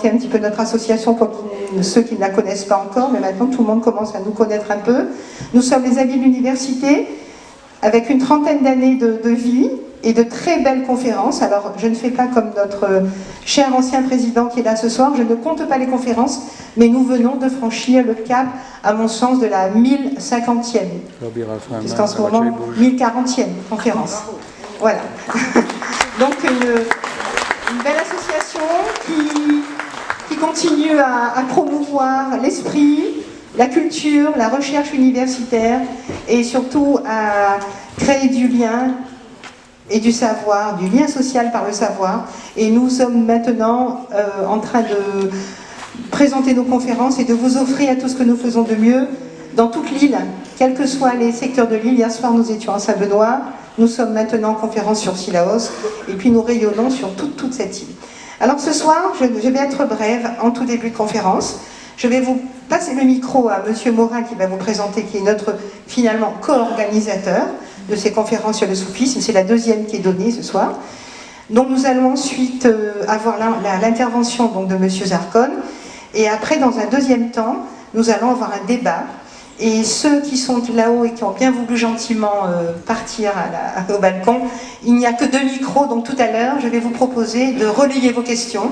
présenter un petit peu notre association pour ceux qui ne la connaissent pas encore, mais maintenant tout le monde commence à nous connaître un peu. Nous sommes les Amis de l'Université, avec une trentaine d'années de vie et de très belles conférences. Alors, je ne fais pas comme notre cher ancien président qui est là ce soir, je ne compte pas les conférences, mais nous venons de franchir le cap, à mon sens, de la 1050e. Jusqu'en ce moment, 1040e conférence. Voilà. Donc, une belle association qui continue à promouvoir l'esprit, la culture, la recherche universitaire et surtout à créer du lien et du savoir, du lien social par le savoir. Et nous sommes maintenant en train de présenter nos conférences et de vous offrir tout ce que nous faisons de mieux dans toute l'île, quels que soient les secteurs de l'île. Hier soir, nous étions à Saint-Benoît, nous sommes maintenant en conférence sur Sillaos, et puis nous rayonnons sur toute cette île. Alors ce soir, je vais être brève en tout début de conférence. Je vais vous passer le micro à M. Morin qui va vous présenter, qui est notre, finalement, co-organisateur de ces conférences sur le soufisme. C'est la deuxième qui est donnée ce soir. Donc nous allons ensuite avoir l'intervention de M. Zarkon. Et après, dans un deuxième temps, nous allons avoir un débat. Et ceux qui sont là-haut et qui ont bien voulu gentiment partir au balcon, il n'y a que 2 micros, donc tout à l'heure, je vais vous proposer de relayer vos questions,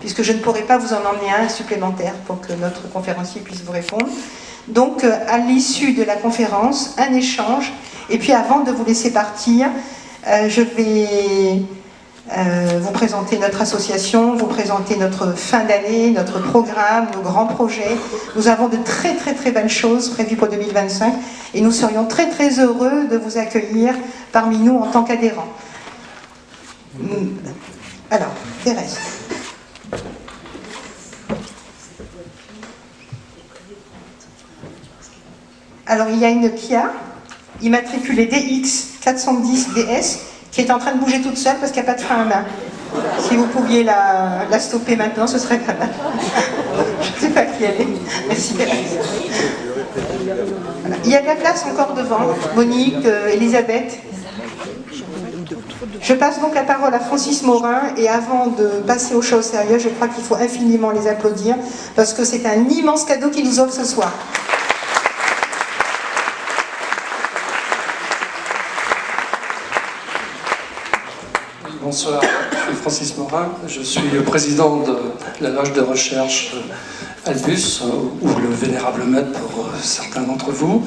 puisque je ne pourrai pas vous en emmener un supplémentaire pour que notre conférencier puisse vous répondre. Donc, à l'issue de la conférence, un échange. Et puis, avant de vous laisser partir, je vais vous présenter notre association, vous présenter notre fin d'année, notre programme, nos grands projets. Nous avons de très belles choses prévues pour 2025 et nous serions très heureux de vous accueillir parmi nous en tant qu'adhérents. Alors, Thérèse. Alors, il y a une Kia immatriculée DX 410 DS qui est en train de bouger toute seule parce qu'il n'y a pas de frein à main. Si vous pouviez la stopper maintenant, ce serait pas mal. Je ne sais pas qui elle est. Merci. Voilà. Il y a de la place encore devant. Monique, Elisabeth. Je passe donc la parole à Francis Morin et avant de passer aux choses sérieuses, je crois qu'il faut infiniment les applaudir parce que c'est un immense cadeau qu'ils nous offrent ce soir. Bonsoir, je suis Francis Morin, je suis le président de la loge de recherche Albus, ou le Vénérable Maître pour certains d'entre vous.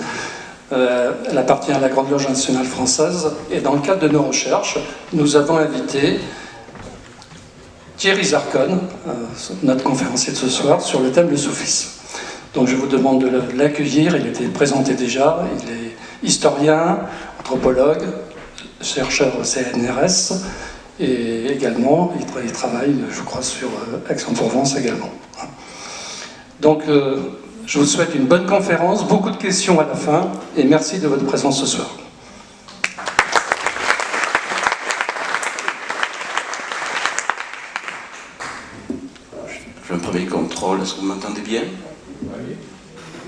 Elle appartient à la Grande Loge nationale française et dans le cadre de nos recherches, nous avons invité Thierry Zarkon, notre conférencier de ce soir, sur le thème du soufisme. Donc je vous demande de l'accueillir, il était présenté déjà, il est historien, anthropologue, chercheur au CNRS, et également, il travaille, je crois, sur Aix-en-Provence également. Donc, je vous souhaite une bonne conférence, beaucoup de questions à la fin, et merci de votre présence ce soir. Je fais un premier contrôle, est-ce que vous m'entendez bien? Oui.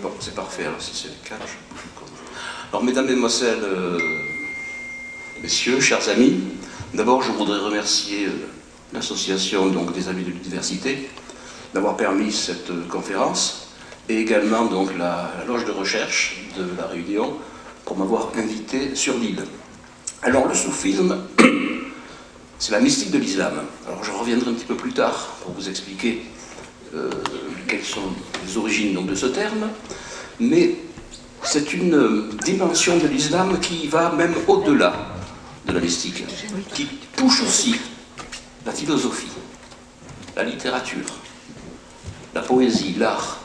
Bon, c'est parfait, alors si c'est le cas, Alors, mesdames, mesdemoiselles, messieurs, chers amis, d'abord, je voudrais remercier l'association des Amis de l'Université d'avoir permis cette conférence et également donc la loge de recherche de La Réunion pour m'avoir invité sur l'île. Alors, le soufisme, c'est la mystique de l'islam. Alors, je reviendrai un petit peu plus tard pour vous expliquer quelles sont les origines de ce terme, mais c'est une dimension de l'islam qui va même au-delà de la mystique, qui touche aussi la philosophie, la littérature, la poésie, l'art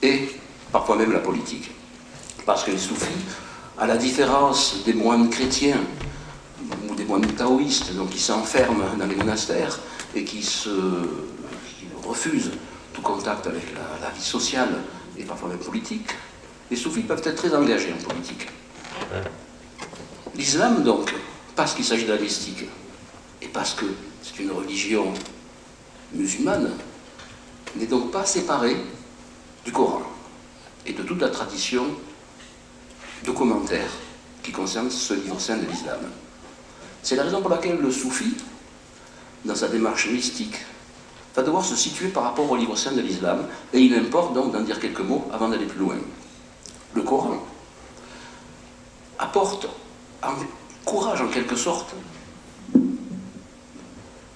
et parfois même la politique. Parce que les soufis, à la différence des moines chrétiens ou des moines taoïstes, donc qui s'enferment dans les monastères et qui refusent tout contact avec la vie sociale et parfois même politique, les soufis peuvent être très engagés en politique. L'islam, donc, parce qu'il s'agit de la mystique, et parce que c'est une religion musulmane, n'est donc pas séparé du Coran et de toute la tradition de commentaires qui concerne ce livre saint de l'islam. C'est la raison pour laquelle le soufi, dans sa démarche mystique, va devoir se situer par rapport au livre saint de l'islam, et il importe donc d'en dire quelques mots avant d'aller plus loin. Le Coran encourage en quelque sorte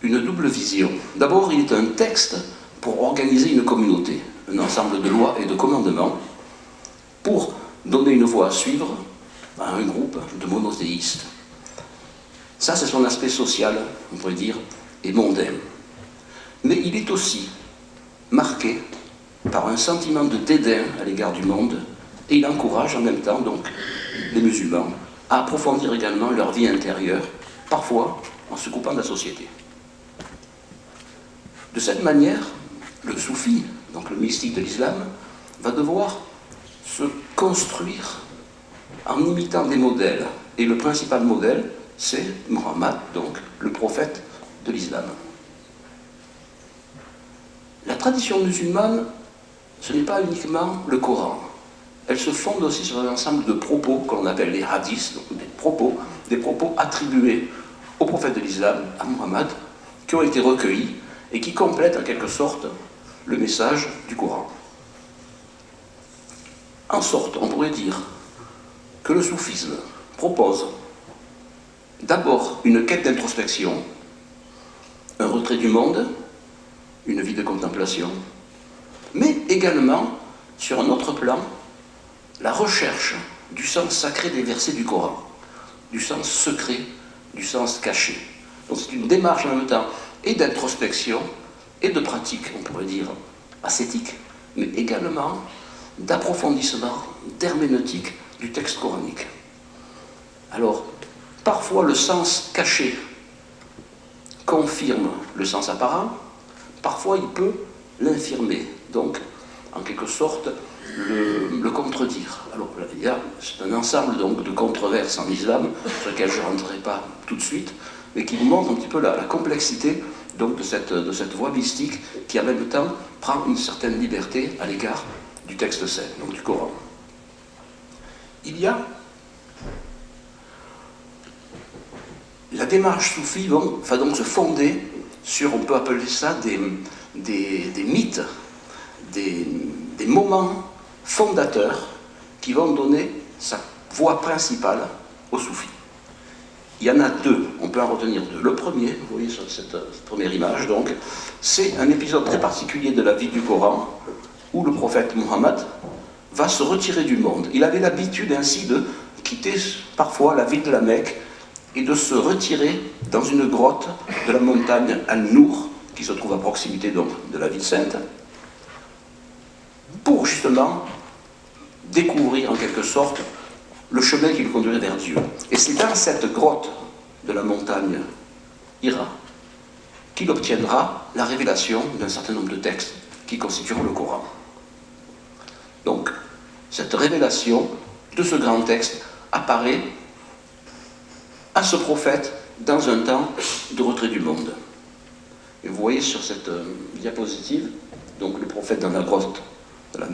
une double vision. D'abord, il est un texte pour organiser une communauté, un ensemble de lois et de commandements, pour donner une voie à suivre à un groupe de monothéistes. Ça, c'est son aspect social, on pourrait dire, et mondain. Mais il est aussi marqué par un sentiment de dédain à l'égard du monde, et il encourage en même temps donc les musulmans à approfondir également leur vie intérieure, parfois en se coupant de la société. De cette manière, le soufi, donc le mystique de l'islam, va devoir se construire en imitant des modèles. Et le principal modèle, c'est Mohammed, donc le prophète de l'islam. La tradition musulmane, ce n'est pas uniquement le Coran. Elle se fonde aussi sur un ensemble de propos qu'on appelle les hadiths, donc des propos attribués au prophète de l'islam, à Mohammed, qui ont été recueillis et qui complètent en quelque sorte le message du Coran. En sorte, on pourrait dire que le soufisme propose d'abord une quête d'introspection, un retrait du monde, une vie de contemplation, mais également, sur un autre plan, la recherche du sens sacré des versets du Coran, du sens secret, du sens caché. Donc c'est une démarche en même temps et d'introspection et de pratique, on pourrait dire, ascétique, mais également d'approfondissement, d'herméneutique du texte coranique. Alors, parfois le sens caché confirme le sens apparent, parfois il peut l'infirmer, donc en quelque sorte le contredire. Alors il y a un ensemble donc, de controverses en islam, sur lesquelles je ne rentrerai pas tout de suite, mais qui vous montre un petit peu la complexité donc, de cette voie mystique qui en même temps prend une certaine liberté à l'égard du texte saint, donc du Coran. Il y a la démarche soufie va donc se fonder sur, on peut appeler ça des mythes, des moments fondateurs qui vont donner sa voie principale aux soufis. Il y en a deux, on peut en retenir deux. Le premier, vous voyez sur cette première image, donc, c'est un épisode très particulier de la vie du Coran où le prophète Mohammed va se retirer du monde. Il avait l'habitude ainsi de quitter parfois la ville de la Mecque et de se retirer dans une grotte de la montagne Al-Nour, qui se trouve à proximité donc de la ville sainte, pour justement découvrir en quelque sorte le chemin qui le conduirait vers Dieu. Et c'est dans cette grotte de la montagne Hira qu'il obtiendra la révélation d'un certain nombre de textes qui constitueront le Coran. Donc, cette révélation de ce grand texte apparaît à ce prophète dans un temps de retrait du monde. Et vous voyez sur cette diapositive, donc le prophète dans la grotte de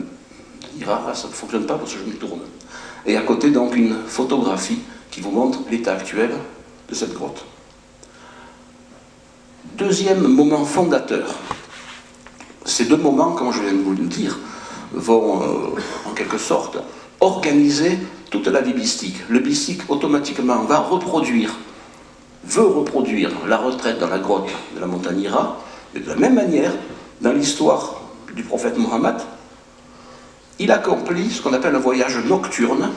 Hira, ça ne fonctionne pas parce que je me tourne. Et à côté, donc, une photographie qui vous montre l'état actuel de cette grotte. Deuxième moment fondateur. Ces deux moments, comme je viens de vous le dire, vont en quelque sorte organiser toute la vie mystique. Le mystique automatiquement veut reproduire la retraite dans la grotte de la montagne Hira, et de la même manière, dans l'histoire du prophète Mohammed, il accomplit ce qu'on appelle un voyage nocturne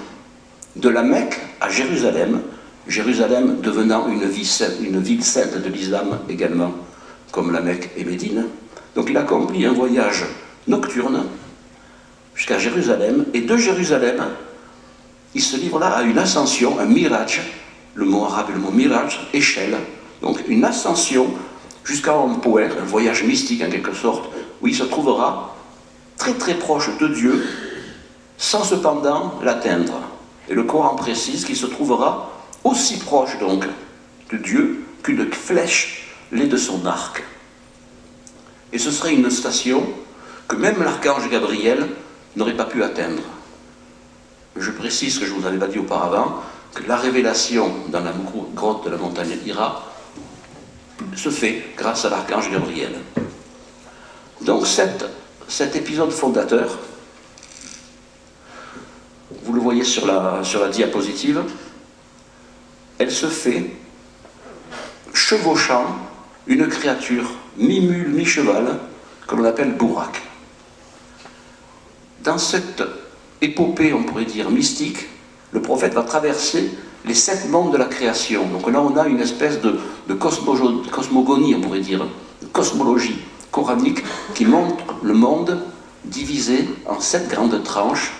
de la Mecque à Jérusalem, Jérusalem devenant une ville sainte de l'islam également, comme la Mecque et Médine. Donc il accomplit un voyage nocturne jusqu'à Jérusalem, et de Jérusalem, il se livre là à une ascension, un miraj, le mot arabe est le mot miraj, échelle, donc une ascension jusqu'à un point, un voyage mystique en quelque sorte, où il se trouvera très très proche de Dieu, sans cependant l'atteindre. Et le Coran précise qu'il se trouvera aussi proche donc de Dieu qu'une flèche l'est de son arc. Et ce serait une station que même l'archange Gabriel n'aurait pas pu atteindre. Je précise que je ne vous avais pas dit auparavant, que la révélation dans la grotte de la montagne Hira se fait grâce à l'archange Gabriel. Donc cet épisode fondateur, vous le voyez sur la diapositive, elle se fait chevauchant une créature mi-mule, mi-cheval, que l'on appelle Bourak. Dans cette épopée, on pourrait dire mystique, le prophète va traverser les 7 mondes de la création. Donc là, on a une espèce de cosmogonie, on pourrait dire, de cosmologie coranique qui montre le monde divisé en 7 grandes tranches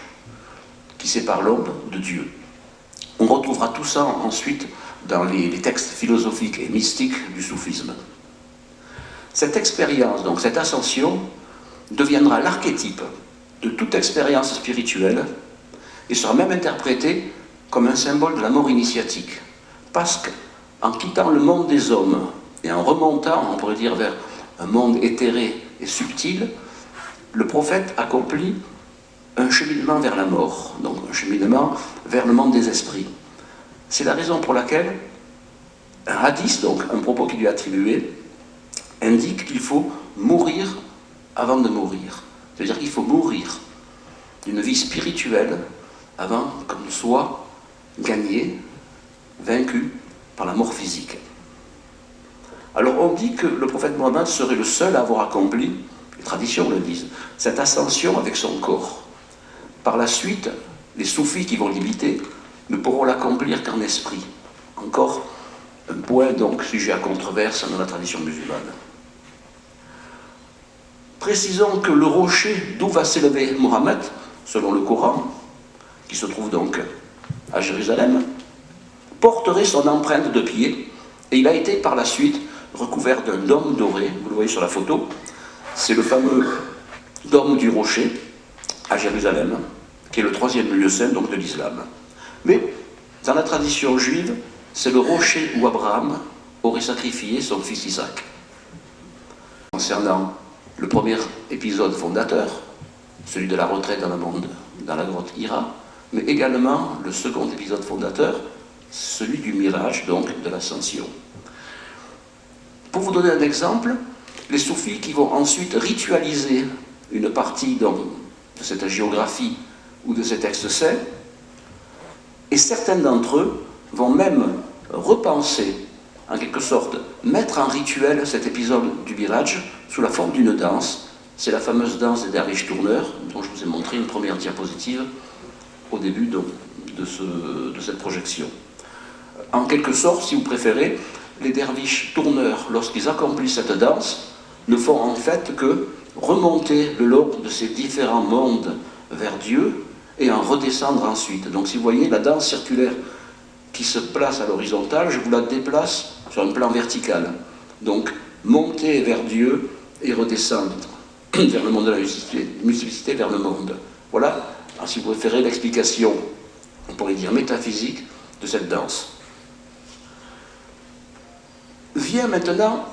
qui séparent l'homme de Dieu. On retrouvera tout ça ensuite dans les textes philosophiques et mystiques du soufisme. Cette expérience, donc cette ascension, deviendra l'archétype de toute expérience spirituelle et sera même interprétée comme un symbole de la mort initiatique. Parce qu'en quittant le monde des hommes et en remontant, on pourrait dire, vers un monde éthéré et subtil, le prophète accomplit un cheminement vers la mort, donc un cheminement vers le monde des esprits. C'est la raison pour laquelle un hadith, donc un propos qui lui est attribué, indique qu'il faut mourir avant de mourir. C'est-à-dire qu'il faut mourir d'une vie spirituelle avant qu'on soit gagné, vaincu par la mort physique. Alors on dit que le prophète Mohammed serait le seul à avoir accompli, les traditions le disent, cette ascension avec son corps. Par la suite, les soufis qui vont l'imiter ne pourront l'accomplir qu'en esprit. Encore un point donc sujet à controverse dans la tradition musulmane. Précisons que le rocher d'où va s'élever Mohammed, selon le Coran, qui se trouve donc à Jérusalem, porterait son empreinte de pied, et il a été par la suite recouvert d'un dôme doré, vous le voyez sur la photo, c'est le fameux dôme du rocher à Jérusalem, qui est le 3e lieu saint donc de l'islam. Mais dans la tradition juive, c'est le rocher où Abraham aurait sacrifié son fils Isaac. Concernant le premier épisode fondateur, celui de la retraite dans le monde, dans la grotte Hira, mais également le second épisode fondateur, celui du mirage, donc de l'ascension. Pour vous donner un exemple, les soufis qui vont ensuite ritualiser une partie donc, de cette géographie ou de ces textes saints, et certains d'entre eux vont même repenser, en quelque sorte, mettre en rituel cet épisode du mirage sous la forme d'une danse. C'est la fameuse danse des derviches tourneurs, dont je vous ai montré une première diapositive au début de cette projection. En quelque sorte, si vous préférez, les derviches tourneurs, lorsqu'ils accomplissent cette danse, ne font en fait que remonter le long de ces différents mondes vers Dieu et en redescendre ensuite. Donc si vous voyez la danse circulaire qui se place à l'horizontale, je vous la déplace sur un plan vertical. Donc monter vers Dieu et redescendre vers le monde de la multiplicité, vers le monde. Voilà, si vous préférez, l'explication, on pourrait dire métaphysique, de cette danse. Vient maintenant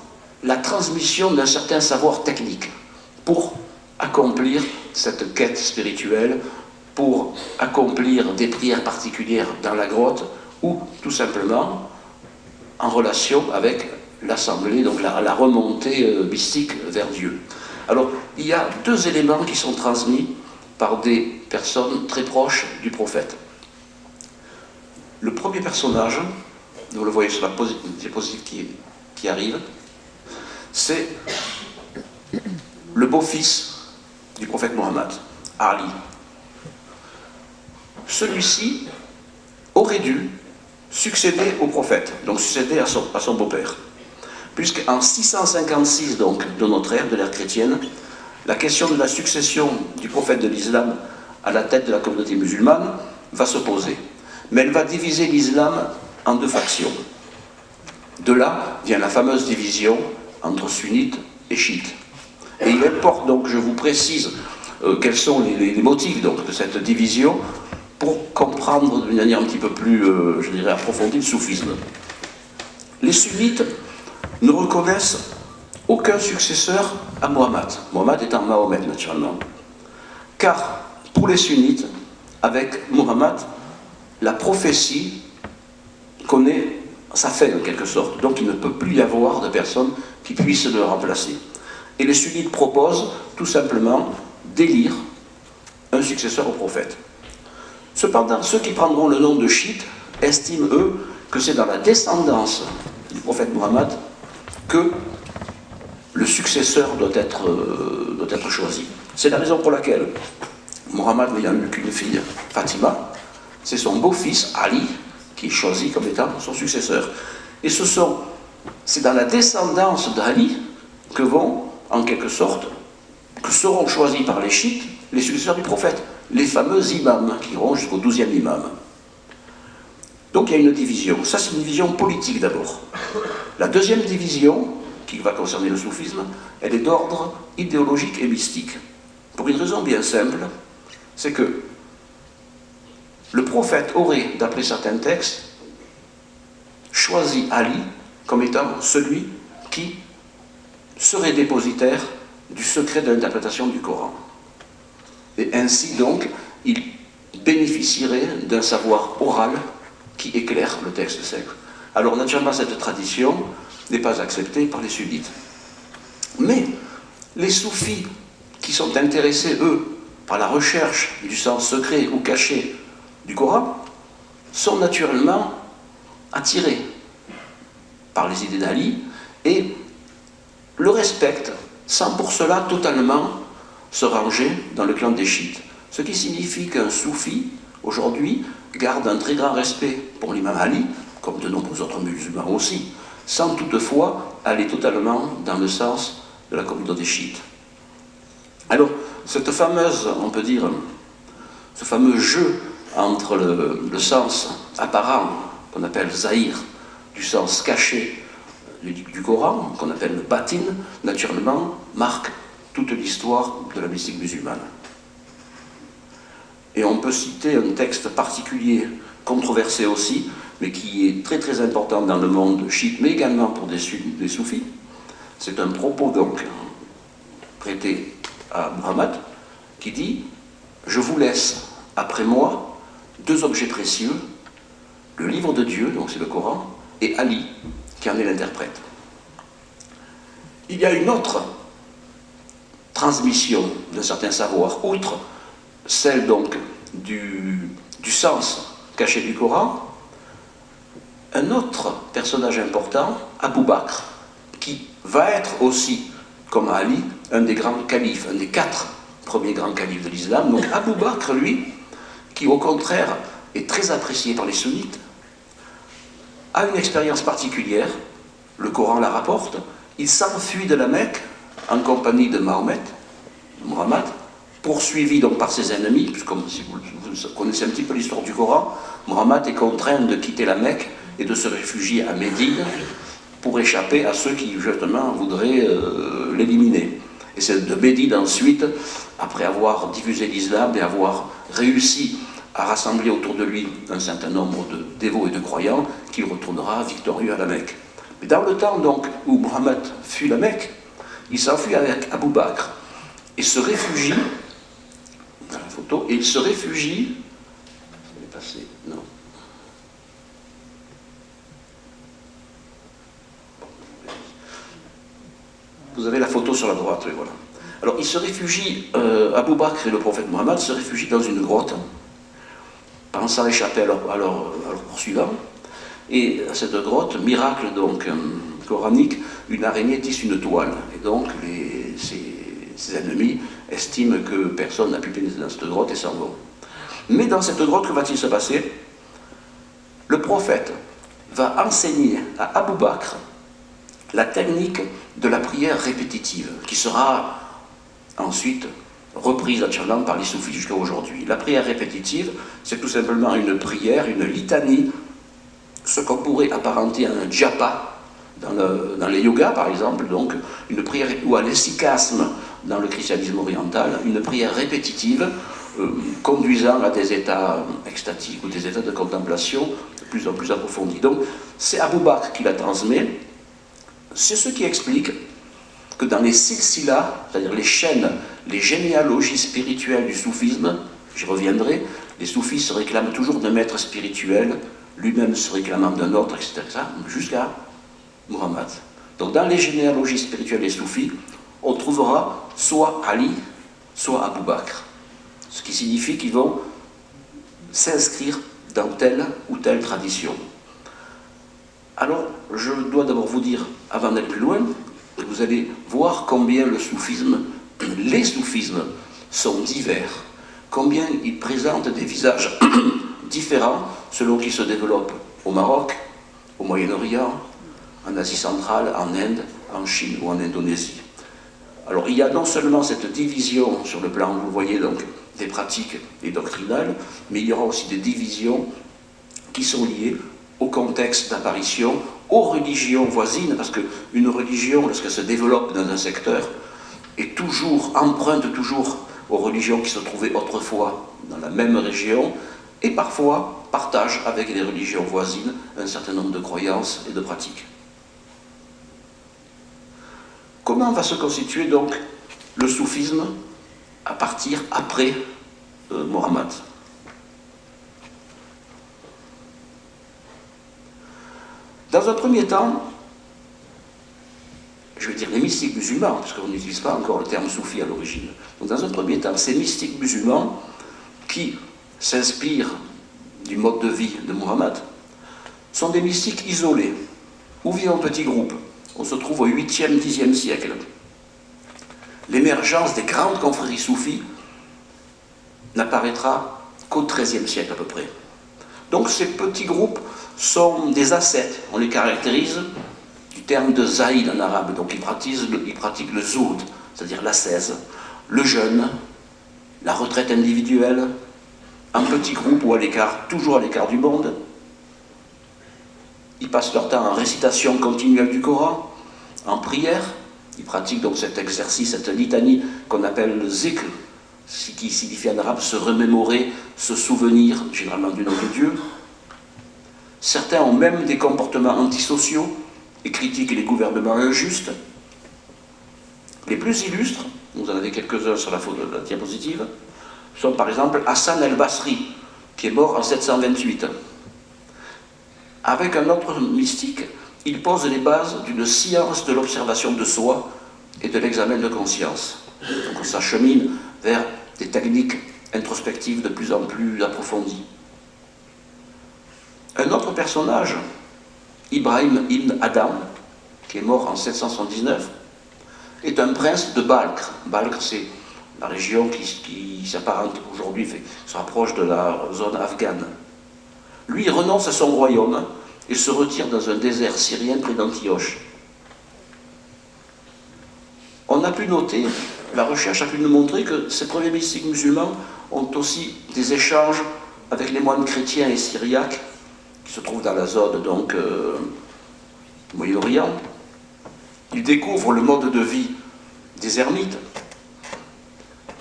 la transmission d'un certain savoir technique pour accomplir cette quête spirituelle, pour accomplir des prières particulières dans la grotte ou tout simplement en relation avec l'assemblée, donc la remontée mystique vers Dieu. Alors, il y a 2 éléments qui sont transmis par des personnes très proches du prophète. Le premier personnage, vous le voyez sur la diapositive qui arrive, c'est le beau-fils du prophète Mohammed, Ali. Celui-ci aurait dû succéder au prophète, donc succéder à son beau-père. Puisqu'en 656 donc, de notre ère, de l'ère chrétienne, la question de la succession du prophète de l'islam à la tête de la communauté musulmane va se poser. Mais elle va diviser l'islam en 2 factions. De là vient la fameuse division entre sunnites et chiites. Et il importe donc, je vous précise, quels sont les motifs donc, de cette division pour comprendre d'une manière un petit peu plus, je dirais, approfondie le soufisme. Les sunnites ne reconnaissent aucun successeur à Mohammed. Mohammed étant Mahomet, naturellement. Car, pour les sunnites, avec Mohammed, la prophétie connaît sa fin, en quelque sorte. Donc, il ne peut plus y avoir de personne qui puisse le remplacer. Et les sunnites proposent tout simplement d'élire un successeur au prophète. Cependant, ceux qui prendront le nom de chiites estiment, eux, que c'est dans la descendance du prophète Mohammed que le successeur doit être choisi. C'est la raison pour laquelle Mohammed n'ayant eu qu'une fille, Fatima, c'est son beau-fils, Ali, qui est choisi comme étant son successeur. Et c'est dans la descendance d'Ali que vont, en quelque sorte, que seront choisis par les chiites les successeurs du prophète, les fameux imams, qui iront jusqu'au 12e imam. Donc il y a une division. Ça, c'est une division politique d'abord. La deuxième division, qui va concerner le soufisme, elle est d'ordre idéologique et mystique. Pour une raison bien simple, c'est que le prophète aurait, d'après certains textes, choisi Ali comme étant celui qui serait dépositaire du secret de l'interprétation du Coran. Et ainsi donc, il bénéficierait d'un savoir oral qui éclaire le texte sacré. Alors naturellement, cette tradition n'est pas acceptée par les sunnites. Mais les soufis qui sont intéressés, eux, par la recherche du sens secret ou caché du Coran, sont naturellement attirés par les idées d'Ali et le respectent sans pour cela totalement se ranger dans le clan des chiites. Ce qui signifie qu'un soufi, aujourd'hui, garde un très grand respect pour l'imam Ali, comme de nombreux autres musulmans aussi, sans toutefois aller totalement dans le sens de la communauté chiite. Alors, cette fameuse, on peut dire, ce fameux jeu entre le sens apparent, qu'on appelle zahir, du sens caché du Coran, qu'on appelle le batin, naturellement, marque toute l'histoire de la mystique musulmane. Et on peut citer un texte particulier, controversé aussi, mais qui est très très important dans le monde chiite, mais également pour des soufis. C'est un propos donc prêté à Muhammad, qui dit « Je vous laisse après moi 2 objets précieux, le livre de Dieu, donc c'est le Coran, et Ali, qui en est l'interprète. » Il y a une autre transmission d'un certain savoir, outre celle donc du sens caché du Coran, un autre personnage important, Abu Bakr, qui va être aussi, comme Ali, un des grands califes, un des 4 premiers grands califes de l'islam. Donc Abu Bakr, lui, qui au contraire est très apprécié par les sunnites, a une expérience particulière, le Coran la rapporte, il s'enfuit de la Mecque en compagnie de Mohammed, poursuivi donc par ses ennemis, puisque si vous connaissez un petit peu l'histoire du Coran, Mohammed est contraint de quitter la Mecque et de se réfugier à Médine pour échapper à ceux qui justement voudraient l'éliminer. Et c'est de Médine ensuite, après avoir diffusé l'islam et avoir réussi à rassembler autour de lui un certain nombre de dévots et de croyants, qu'il retournera victorieux à la Mecque. Mais dans le temps donc où Mohammed fuit la Mecque, il s'enfuit avec Abu Bakr et se réfugie, dans la photo, et il se réfugie, ça est passé, non. Vous avez la photo sur la droite, oui, voilà. Alors il se réfugie, Abu Bakr et le prophète Mohammed se réfugient dans une grotte, pensant échapper à leurs poursuivants. Et à cette grotte, miracle donc coranique, une araignée tisse une toile. Et donc ses ennemis estiment que personne n'a pu pénétrer dans cette grotte et s'en vont. Mais dans cette grotte, que va-t-il se passer? Le prophète va enseigner à Abu Bakr la technique de la prière répétitive, qui sera ensuite reprise naturellement par les soufis jusqu'à aujourd'hui. La prière répétitive, c'est tout simplement une prière, une litanie, ce qu'on pourrait apparenter à un japa dans les yogas par exemple, donc une prière, ou à l'hesychasme dans le christianisme oriental, une prière répétitive conduisant à des états extatiques ou des états de contemplation de plus en plus approfondis. Donc c'est Abu Bakr qui la transmet. C'est ce qui explique que dans les silsilas, c'est-à-dire les chaînes, les généalogies spirituelles du soufisme, j'y reviendrai, les soufis se réclament toujours d'un maître spirituel, lui-même se réclamant d'un autre, etc., jusqu'à Muhammad. Donc dans les généalogies spirituelles des soufis, on trouvera soit Ali, soit Abou Bakr. Ce qui signifie qu'ils vont s'inscrire dans telle ou telle tradition. Alors, je dois d'abord vous dire, avant d'aller plus loin, que vous allez voir combien le soufisme, les soufismes sont divers, combien ils présentent des visages différents selon qu'ils se développent au Maroc, au Moyen-Orient, en Asie centrale, en Inde, en Chine ou en Indonésie. Alors, il y a non seulement cette division sur le plan, vous le voyez, donc, des pratiques et doctrinales, mais il y aura aussi des divisions qui sont liées au contexte d'apparition, aux religions voisines, parce qu'une religion, lorsqu'elle se développe dans un secteur, emprunte toujours aux religions qui se trouvaient autrefois dans la même région, et parfois partage avec les religions voisines un certain nombre de croyances et de pratiques. Comment va se constituer donc le soufisme à partir après Mohammed? Dans un premier temps, je vais dire les mystiques musulmans, parce qu'on n'utilise pas encore le terme soufi à l'origine. Donc dans un premier temps, ces mystiques musulmans qui s'inspirent du mode de vie de Mohammed sont des mystiques isolés, ou vivent en petits groupes. On se trouve au 8e, 10e siècle. L'émergence des grandes confréries soufis n'apparaîtra qu'au 13e siècle à peu près. Donc ces petits groupes sont des ascètes, on les caractérise du terme de zaïd en arabe, donc ils pratiquent le zoud, c'est-à-dire l'ascèse, le jeûne, la retraite individuelle, en petits groupes ou à l'écart, toujours à l'écart du monde. Ils passent leur temps en récitation continuelle du Coran, en prière. Ils pratiquent donc cet exercice, cette litanie qu'on appelle le zikr, qui signifie en arabe se remémorer, se souvenir, généralement du nom de Dieu. Certains ont même des comportements antisociaux et critiquent les gouvernements injustes. Les plus illustres, vous en avez quelques-uns sur la photo de la diapositive, sont par exemple Hassan el-Basri, qui est mort en 728. Avec un autre mystique, il pose les bases d'une science de l'observation de soi et de l'examen de conscience. Donc on s'achemine vers des techniques introspectives de plus en plus approfondies. Un autre personnage, Ibrahim ibn Adam, qui est mort en 779, est un prince de Balkh. Balkh, c'est la région qui s'apparente aujourd'hui, se rapproche de la zone afghane. Lui, il renonce à son royaume et se retire dans un désert syrien près d'Antioche. On a pu noter, la recherche a pu nous montrer que ces premiers mystiques musulmans ont aussi des échanges avec les moines chrétiens et syriaques qui se trouvent dans la zone donc Moyen-Orient. Ils découvrent le mode de vie des ermites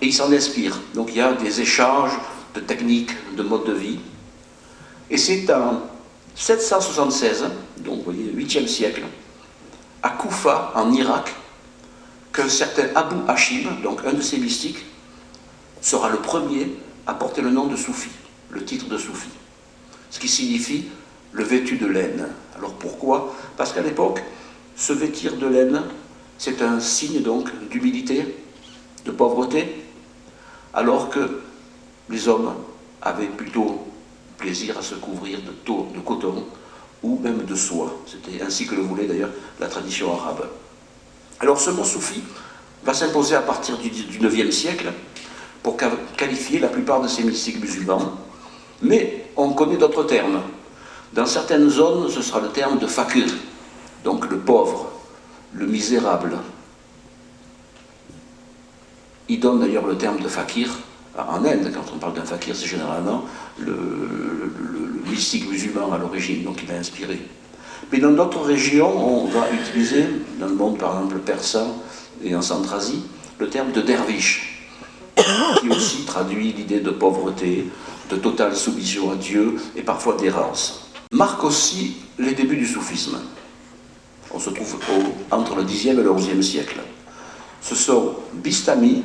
et ils s'en inspirent. Donc il y a des échanges de techniques, de modes de vie. Et c'est en 776, donc vous voyez, 8e siècle, à Koufa, en Irak, qu'un certain Abu Hashim, donc un de ces mystiques, sera le premier à porter le nom de soufi, le titre de soufi, ce qui signifie le vêtu de laine. Alors pourquoi? Parce qu'à l'époque, se vêtir de laine, c'est un signe donc d'humilité, de pauvreté, alors que les hommes avaient plutôt plaisir à se couvrir de coton ou même de soie. C'était ainsi que le voulait d'ailleurs la tradition arabe. Alors ce mot soufi va s'imposer à partir du 9e siècle pour qualifier la plupart de ces mystiques musulmans, mais on connaît d'autres termes. Dans certaines zones, ce sera le terme de fakir, donc le pauvre, le misérable. Il donne d'ailleurs le terme de fakir en Inde. Quand on parle d'un fakir, c'est généralement le mystique musulman à l'origine, donc il a inspiré. Mais dans d'autres régions, on va utiliser, dans le monde par exemple persan et en Centrasie, le terme de derviche, qui aussi traduit l'idée de pauvreté, de totale soumission à Dieu et parfois d'errance. Marque aussi les débuts du soufisme. On se trouve entre le 10e et le 11e siècle. Ce sont Bistami,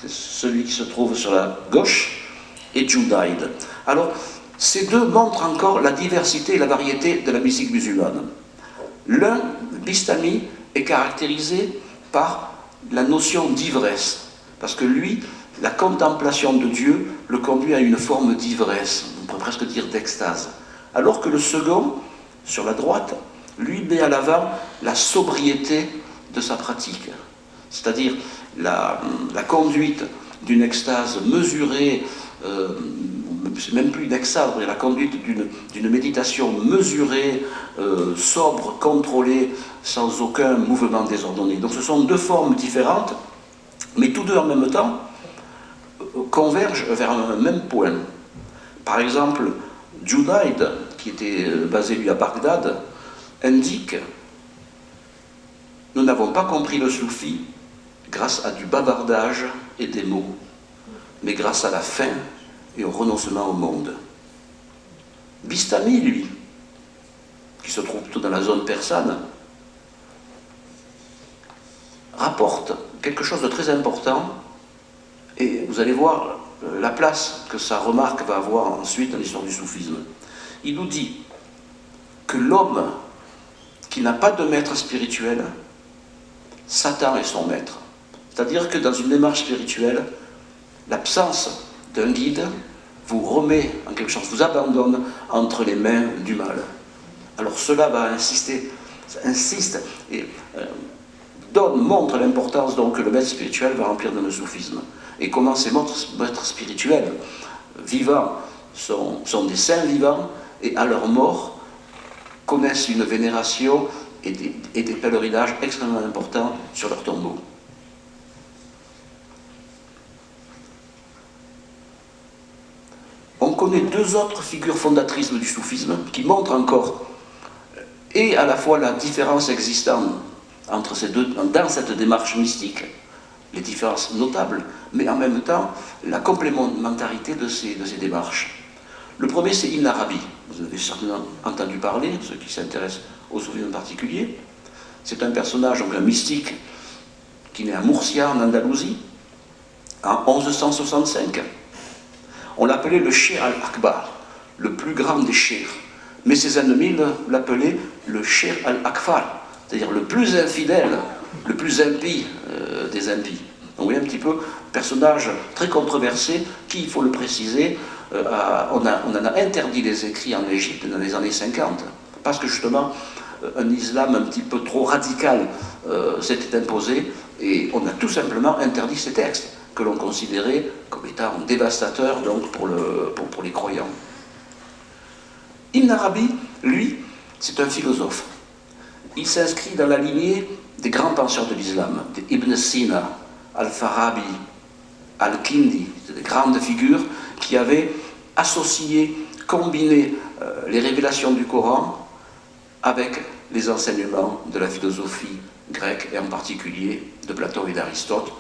c'est celui qui se trouve sur la gauche, et Junayd. Alors, ces deux montrent encore la diversité et la variété de la mystique musulmane. L'un, Bistami, est caractérisé par la notion d'ivresse, parce que lui, la contemplation de Dieu le conduit à une forme d'ivresse, on pourrait presque dire d'extase, alors que le second, sur la droite, lui met à l'avant la sobriété de sa pratique, c'est-à-dire la conduite d'une extase mesurée, c'est même plus une extase, la conduite d'une méditation mesurée, sobre, contrôlée, sans aucun mouvement désordonné. Donc ce sont deux formes différentes, mais tous deux en même temps convergent vers un même point. Par exemple, Junaid, qui était basé lui à Bagdad, indique « Nous n'avons pas compris le soufi grâce à du bavardage et des mots, mais grâce à la faim et au renoncement au monde. » Bistami, lui, qui se trouve plutôt dans la zone persane, rapporte quelque chose de très important, et vous allez voir la place que sa remarque va avoir ensuite dans l'histoire du soufisme. Il nous dit que l'homme qui n'a pas de maître spirituel, Satan est son maître. C'est-à-dire que dans une démarche spirituelle, l'absence d'un guide vous remet en quelque chose, vous abandonne entre les mains du mal. Alors cela va insiste et montre l'importance donc que le maître spirituel va remplir dans le soufisme. Et comment ces maîtres spirituels vivants sont des saints vivants et à leur mort connaissent une vénération et des pèlerinages extrêmement importants sur leur tombeau. On connaît deux autres figures fondatrices du soufisme qui montrent encore et à la fois la différence existante entre ces deux, dans cette démarche mystique, les différences notables, mais en même temps la complémentarité de ces démarches. Le premier, c'est Ibn Arabi. Vous avez certainement entendu parler, ceux qui s'intéressent au soufisme en particulier. C'est un personnage, donc un mystique, qui naît à Murcia, en Andalousie, en 1165. On l'appelait le Cheikh al-Akbar, le plus grand des cheikhs. Mais ses ennemis l'appelaient le Cheikh al-Akfar, c'est-à-dire le plus infidèle, le plus impie des impies. Donc vous voyez un petit peu, personnage très controversé, qui, il faut le préciser, on en a interdit les écrits en Égypte dans les années 50, parce que justement, un islam un petit peu trop radical s'était imposé, et on a tout simplement interdit ces textes, que l'on considérait comme étant dévastateurs donc, pour les croyants. Ibn Arabi, lui, c'est un philosophe. Il s'inscrit dans la lignée des grands penseurs de l'islam, Ibn Sina, Al-Farabi, Al-Kindi, des grandes figures qui avaient associé, combiné les révélations du Coran avec les enseignements de la philosophie grecque et en particulier de Platon et d'Aristote,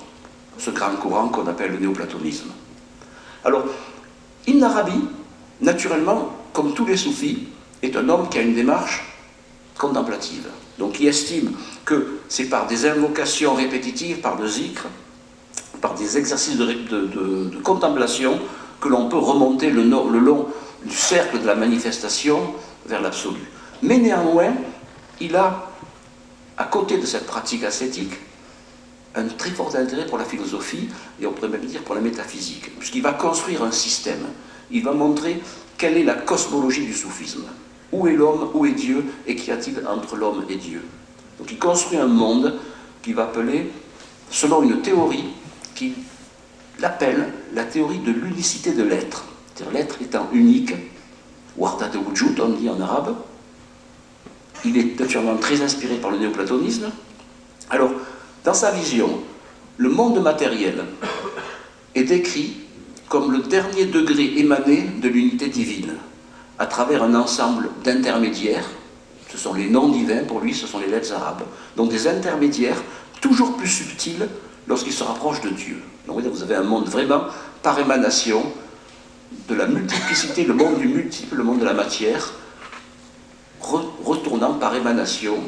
ce grand courant qu'on appelle le néoplatonisme. Alors, Ibn Arabi, naturellement, comme tous les soufis, est un homme qui a une démarche contemplative. Donc il estime que c'est par des invocations répétitives, par le zikr, par des exercices de contemplation que l'on peut remonter le long du cercle de la manifestation vers l'absolu. Mais néanmoins, il a, à côté de cette pratique ascétique, un très fort intérêt pour la philosophie, et on pourrait même dire pour la métaphysique, puisqu'il va construire un système. Il va montrer quelle est la cosmologie du soufisme. Où est l'homme, où est Dieu, et qu'y a-t-il entre l'homme et Dieu? Donc il construit un monde qu'il va appeler, selon une théorie qu'il appelle la théorie de l'unicité de l'être. C'est-à-dire l'être étant unique, Warda de Wujud, on dit en arabe. Il est naturellement très inspiré par le néoplatonisme. Alors, dans sa vision, le monde matériel est décrit comme le dernier degré émané de l'unité divine, à travers un ensemble d'intermédiaires, ce sont les noms divins, pour lui ce sont les lettres arabes, donc des intermédiaires toujours plus subtils lorsqu'ils se rapprochent de Dieu. Donc vous avez un monde vraiment par émanation de la multiplicité, le monde du multiple, le monde de la matière, retournant par émanation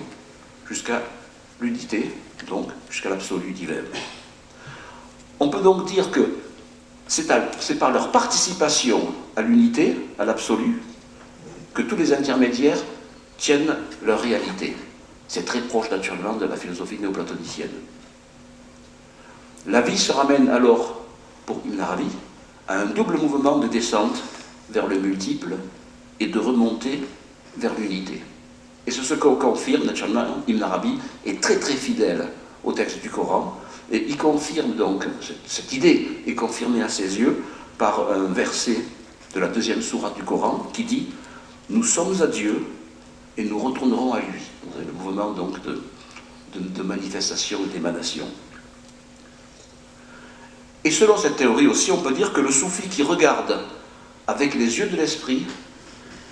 jusqu'à l'unité, donc jusqu'à l'absolu divin. On peut donc dire que c'est par leur participation à l'unité, à l'absolu, que tous les intermédiaires tiennent leur réalité. C'est très proche naturellement de la philosophie néoplatonicienne. La vie se ramène alors, pour Ibn Arabi, à un double mouvement de descente vers le multiple et de remontée vers l'unité. Et c'est ce qu'on confirme, naturellement, Ibn Arabi est très très fidèle au texte du Coran, et il confirme donc, cette idée est confirmée à ses yeux par un verset de la deuxième sourate du Coran qui dit « Nous sommes à Dieu et nous retournerons à lui ». Vous avez le mouvement donc de manifestation et d'émanation. Et selon cette théorie aussi, on peut dire que le soufi qui regarde avec les yeux de l'esprit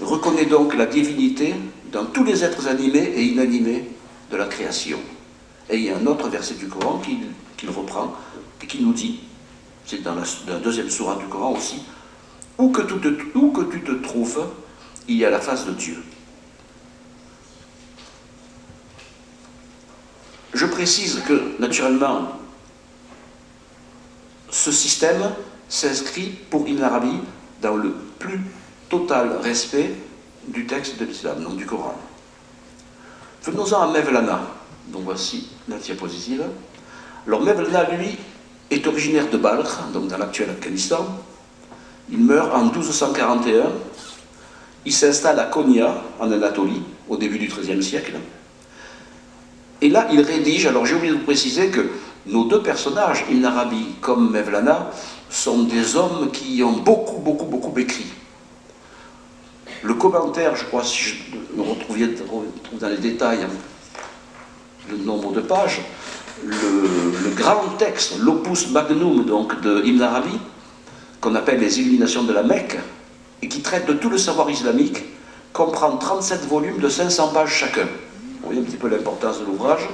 reconnaît donc la divinité dans tous les êtres animés et inanimés de la création. Et il y a un autre verset du Coran qu'il reprend et qui nous dit, c'est dans la deuxième sourate du Coran aussi, où que tu te trouves, il y a la face de Dieu. Je précise que, naturellement, ce système s'inscrit pour Ibn Arabi dans le plus total respect du texte de l'islam, donc du Coran. Venons-en à Mevlana. Donc voici la diapositive. Alors Mevlana, lui, est originaire de Balkh, donc dans l'actuel Afghanistan. Il meurt en 1241. Il s'installe à Konya, en Anatolie, au début du XIIIe siècle. Et là, il rédige, alors j'ai oublié de vous préciser que nos deux personnages, Ibn Arabi comme Mevlana, sont des hommes qui ont beaucoup écrit. Le commentaire, je crois, si je me retrouve dans les détails, le nombre de pages, le grand texte, l'opus magnum donc, de Ibn Arabi, qu'on appelle les Illuminations de la Mecque, et qui traite de tout le savoir islamique, comprend 37 volumes de 500 pages chacun. Vous voyez un petit peu l'importance de l'ouvrage.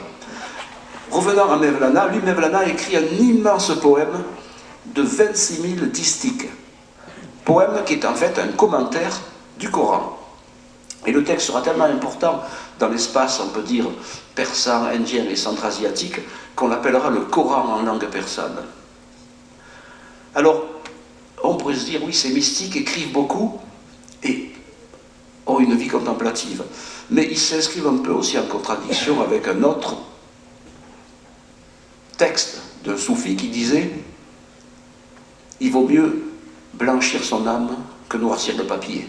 Revenant à Mevlana, lui, Mevlana écrit un immense poème de 26 000 distiques. Poème qui est en fait un commentaire du Coran. Et le texte sera tellement important dans l'espace, on peut dire, persan, indien et centra-asiatique, qu'on l'appellera le Coran en langue persane. Alors, on pourrait se dire, oui, ces mystiques écrivent beaucoup et ont une vie contemplative. Mais ils s'inscrivent un peu aussi en contradiction avec un autre texte d'un soufi qui disait « Il vaut mieux blanchir son âme que noircir le papier ».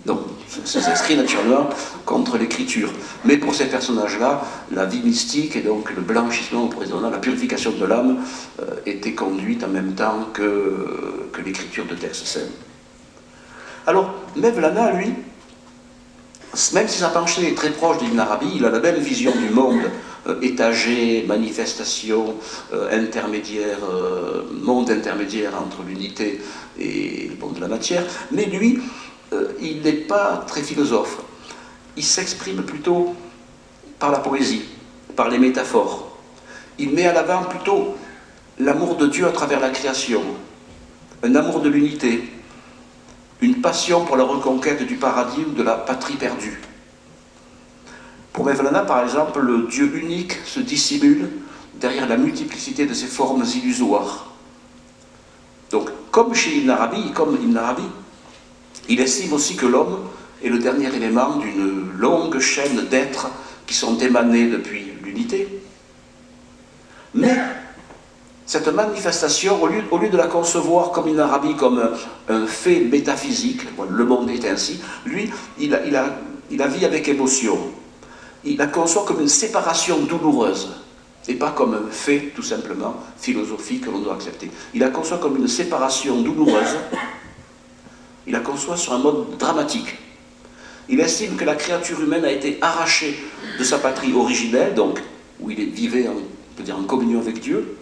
Donc, ça s'inscrit naturellement contre l'écriture. Mais pour ces personnages-là, la vie mystique et donc le blanchissement, on pourrait dire, la purification de l'âme était conduite en même temps que l'écriture de textes saints. Alors, Mevlana, lui, même si sa pensée est très proche d'Ibn Arabi, il a la même vision du monde, étagé, manifestation, intermédiaire, monde intermédiaire entre l'unité et le monde de la matière, mais lui, il n'est pas très philosophe. Il s'exprime plutôt par la poésie, par les métaphores. Il met à l'avant plutôt l'amour de Dieu à travers la création, un amour de l'unité, une passion pour la reconquête du paradis ou de la patrie perdue. Pour Mevlana, par exemple, le Dieu unique se dissimule derrière la multiplicité de ses formes illusoires. Donc, comme Ibn Arabi, il estime aussi que l'homme est le dernier élément d'une longue chaîne d'êtres qui sont émanés depuis l'unité. Mais cette manifestation, au lieu de la concevoir comme Ibn Arabi, comme un fait métaphysique, le monde est ainsi, lui, il la vit avec émotion. Il la conçoit comme une séparation douloureuse, et pas comme un fait, tout simplement, philosophique que l'on doit accepter. Il la conçoit comme une séparation douloureuse, il la conçoit sur un mode dramatique. Il estime que la créature humaine a été arrachée de sa patrie originelle, donc où il vivait on peut dire, en communion avec Dieu,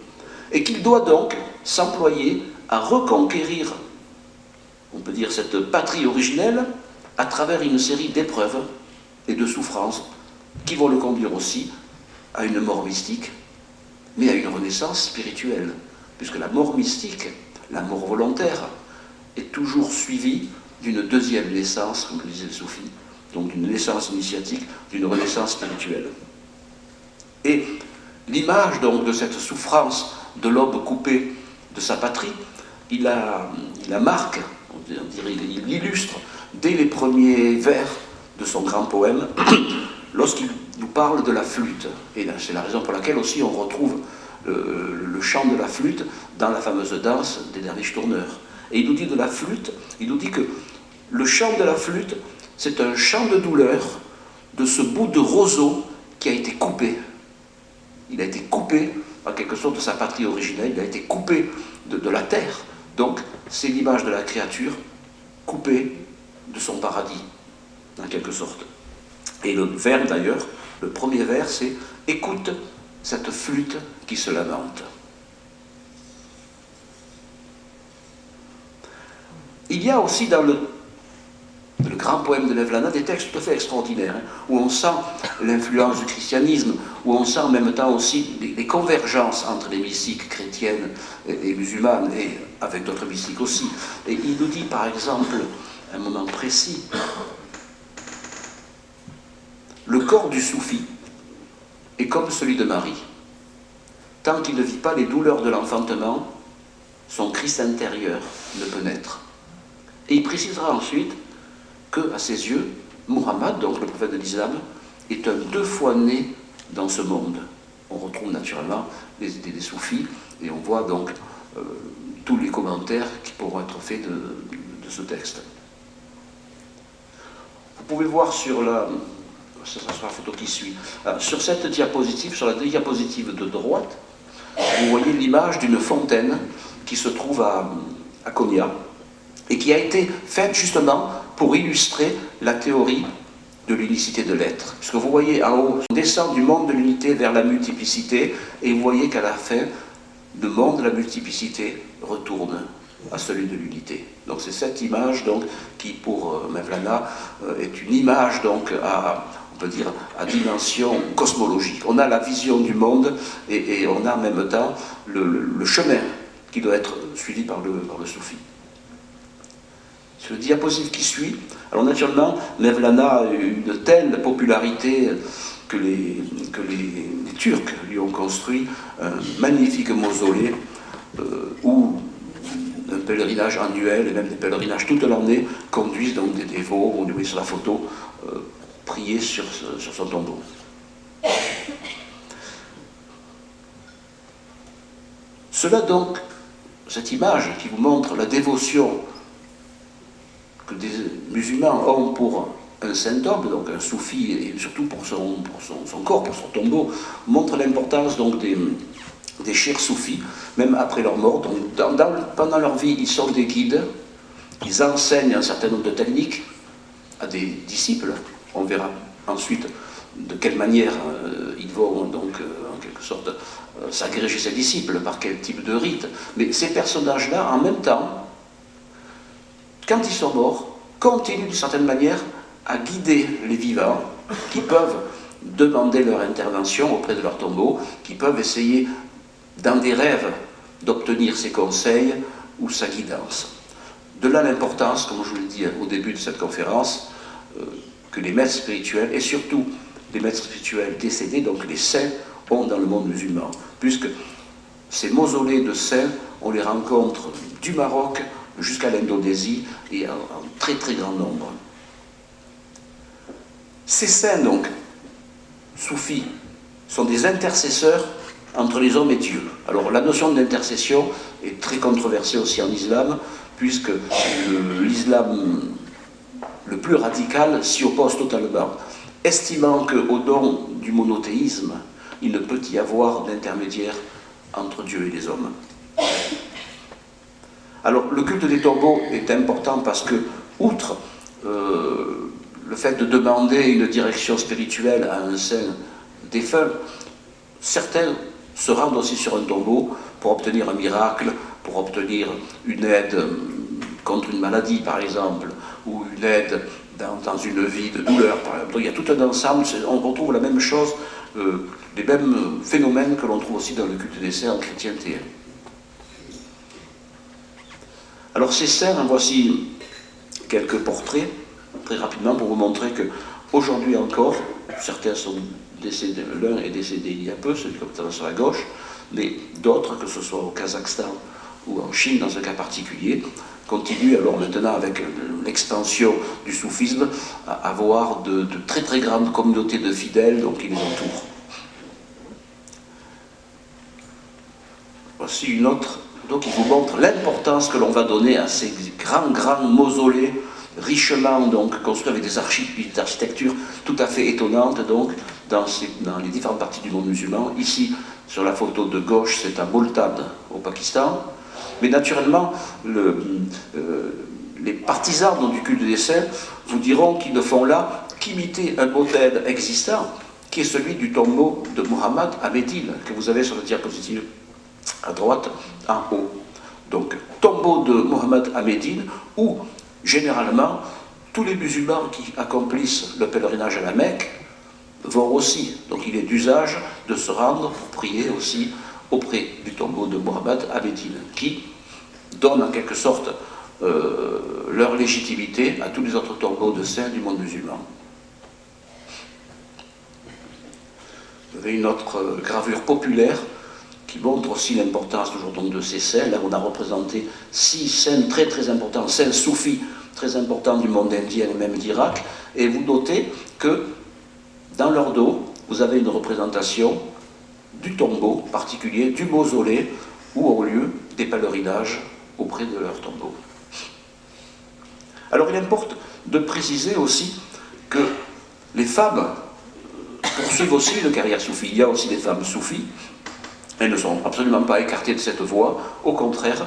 et qu'il doit donc s'employer à reconquérir, on peut dire, cette patrie originelle à travers une série d'épreuves et de souffrances qui vont le conduire aussi à une mort mystique, mais à une renaissance spirituelle, puisque la mort mystique, la mort volontaire, est toujours suivie d'une deuxième naissance, comme le disait le Soufi, donc d'une naissance initiatique, d'une renaissance spirituelle. Et l'image donc de cette souffrance de l'homme coupé de sa patrie, il la marque, on dirait, il l'illustre dès les premiers vers de son grand poème, lorsqu'il nous parle de la flûte. Et c'est la raison pour laquelle aussi on retrouve le chant de la flûte dans la fameuse danse des derviches tourneurs. Et il nous dit de la flûte, il nous dit que le chant de la flûte, c'est un chant de douleur de ce bout de roseau qui a été coupé. Il a été coupé, en quelque sorte, de sa patrie originelle, il a été coupé de la terre. Donc, c'est l'image de la créature coupée de son paradis, en quelque sorte. Et le vers, d'ailleurs, le premier vers, c'est « Écoute cette flûte qui se lamente ». Il y a aussi dans le grand poème de Mevlana des textes tout à fait extraordinaires, hein, où on sent l'influence du christianisme, où on sent en même temps aussi les convergences entre les mystiques chrétiennes et musulmanes, et avec d'autres mystiques aussi. Et il nous dit par exemple, à un moment précis, le corps du soufi est comme celui de Marie. Tant qu'il ne vit pas les douleurs de l'enfantement, son Christ intérieur ne peut naître. Et il précisera ensuite que, à ses yeux, Muhammad, donc le prophète de l'islam, est un 2 fois né dans ce monde. On retrouve naturellement les idées des soufis, et on voit donc tous les commentaires qui pourront être faits de ce texte. Vous pouvez voir sur ça sera la photo qui suit, sur cette diapositive, sur la diapositive de droite, vous voyez l'image d'une fontaine qui se trouve à Konya, et qui a été faite justement pour illustrer la théorie de l'unicité de l'être. Puisque vous voyez en haut, on descend du monde de l'unité vers la multiplicité, et vous voyez qu'à la fin, le monde de la multiplicité retourne à celui de l'unité. Donc c'est cette image donc, qui, pour Mevlana, est une image donc, on peut dire, à dimension cosmologique. On a la vision du monde, et on a en même temps le chemin qui doit être suivi par le soufi. Sur le diapositive qui suit, alors naturellement, Mevlana a eu une telle popularité que les Turcs lui ont construit un magnifique mausolée où un pèlerinage annuel et même des pèlerinages toute l'année conduisent donc des dévots, on le voit sur la photo, prier sur son tombeau. Cela donc, cette image qui vous montre la dévotion que des musulmans ont pour un saint homme, donc un soufi, et surtout pour son corps, pour son tombeau, montre l'importance donc des chers soufis, même après leur mort. Donc, pendant leur vie, ils sont des guides, ils enseignent un certain nombre de techniques à des disciples. On verra ensuite de quelle manière ils vont donc, en quelque sorte, s'agréger ses disciples, par quel type de rite. Mais ces personnages-là, en même temps, quand ils sont morts, continuent d'une certaine manière à guider les vivants qui peuvent demander leur intervention auprès de leur tombeau, qui peuvent essayer, dans des rêves, d'obtenir ses conseils ou sa guidance. De là l'importance, comme je vous l'ai dit au début de cette conférence, que les maîtres spirituels, et surtout les maîtres spirituels décédés, donc les saints, ont dans le monde musulman. Puisque ces mausolées de saints, on les rencontre du Maroc jusqu'à l'Indonésie, et en très très grand nombre. Ces saints, donc, soufis, sont des intercesseurs entre les hommes et Dieu. Alors la notion d'intercession est très controversée aussi en islam, puisque l'islam le plus radical s'y oppose totalement, estimant qu'au nom du monothéisme, il ne peut y avoir d'intermédiaire entre Dieu et les hommes. Alors le culte des tombeaux est important parce que, outre le fait de demander une direction spirituelle à un saint défunt, certains se rendent aussi sur un tombeau pour obtenir un miracle, pour obtenir une aide contre une maladie par exemple, ou une aide dans une vie de douleur par exemple. Donc il y a tout un ensemble, on retrouve la même chose, les mêmes phénomènes que l'on trouve aussi dans le culte des saints en chrétienté. Alors ces saints, en voici quelques portraits, très rapidement, pour vous montrer qu'aujourd'hui encore, certains sont décédés, l'un est décédé il y a peu, celui comme ça sur la gauche, mais d'autres, que ce soit au Kazakhstan ou en Chine dans un cas particulier, continuent alors maintenant avec l'expansion du soufisme à avoir de très très grandes communautés de fidèles donc qui les entourent. aussi une autre photo qui vous montre l'importance que l'on va donner à ces grands mausolées, richement donc construits avec des architectures tout à fait étonnantes donc, dans les différentes parties du monde musulman. Ici, sur la photo de gauche, c'est à Multan, au Pakistan. Mais naturellement, les partisans donc, du culte des saints vous diront qu'ils ne font là qu'imiter un modèle existant, qui est celui du tombeau de Muhammad à Médine, que vous avez sur la diapositive à droite, en haut. Donc, tombeau de Muhammad à Médine, où, généralement, tous les musulmans qui accomplissent le pèlerinage à la Mecque vont aussi. Donc, il est d'usage de se rendre pour prier aussi auprès du tombeau de Muhammad à Médine, qui donne en quelque sorte leur légitimité à tous les autres tombeaux de saints du monde musulman. Vous avez une autre gravure populaire qui montre aussi l'importance toujours donc de ces saints. Là, on a représenté 6 saints très importants, 5 soufis très importants du monde indien et même d'Irak. Et vous notez que dans leur dos, vous avez une représentation du tombeau particulier, du mausolée, où ont lieu des pèlerinages auprès de leur tombeau. Alors il importe de préciser aussi que les femmes poursuivent aussi une carrière soufie. Il y a aussi des femmes soufis. Elles ne sont absolument pas écartées de cette voie, au contraire.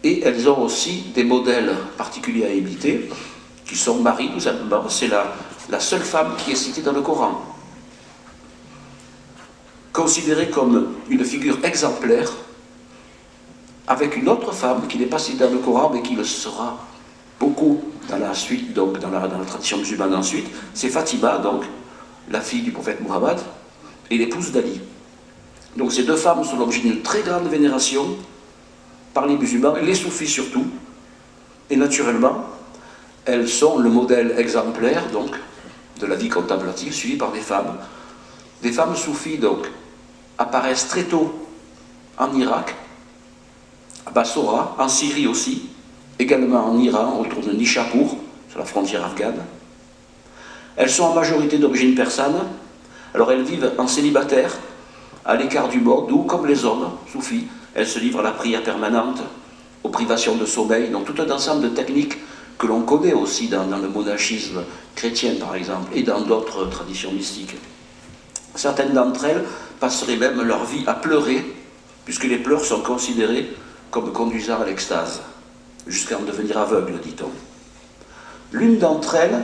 Et elles ont aussi des modèles particuliers à imiter, qui sont Marie, tout simplement. C'est la seule femme qui est citée dans le Coran. Considérée comme une figure exemplaire, avec une autre femme qui n'est pas citée dans le Coran, mais qui le sera beaucoup dans la suite, donc dans la tradition musulmane ensuite, c'est Fatima, donc la fille du prophète Muhammad, et l'épouse d'Ali. Donc ces deux femmes sont l'objet d'une très grande vénération par les musulmans, et les soufis surtout, et naturellement, elles sont le modèle exemplaire donc, de la vie contemplative suivie par des femmes. Des femmes soufis donc apparaissent très tôt en Irak, à Bassora, en Syrie aussi, également en Iran, autour de Nishapur, sur la frontière afghane. Elles sont en majorité d'origine persane, alors elles vivent en célibataire, à l'écart du monde, où, comme les hommes soufis, elles se livrent à la prière permanente, aux privations de sommeil, donc tout un ensemble de techniques que l'on connaît aussi dans le monachisme chrétien, par exemple, et dans d'autres traditions mystiques. Certaines d'entre elles passeraient même leur vie à pleurer, puisque les pleurs sont considérés comme conduisant à l'extase, jusqu'à en devenir aveugle, dit-on. L'une d'entre elles,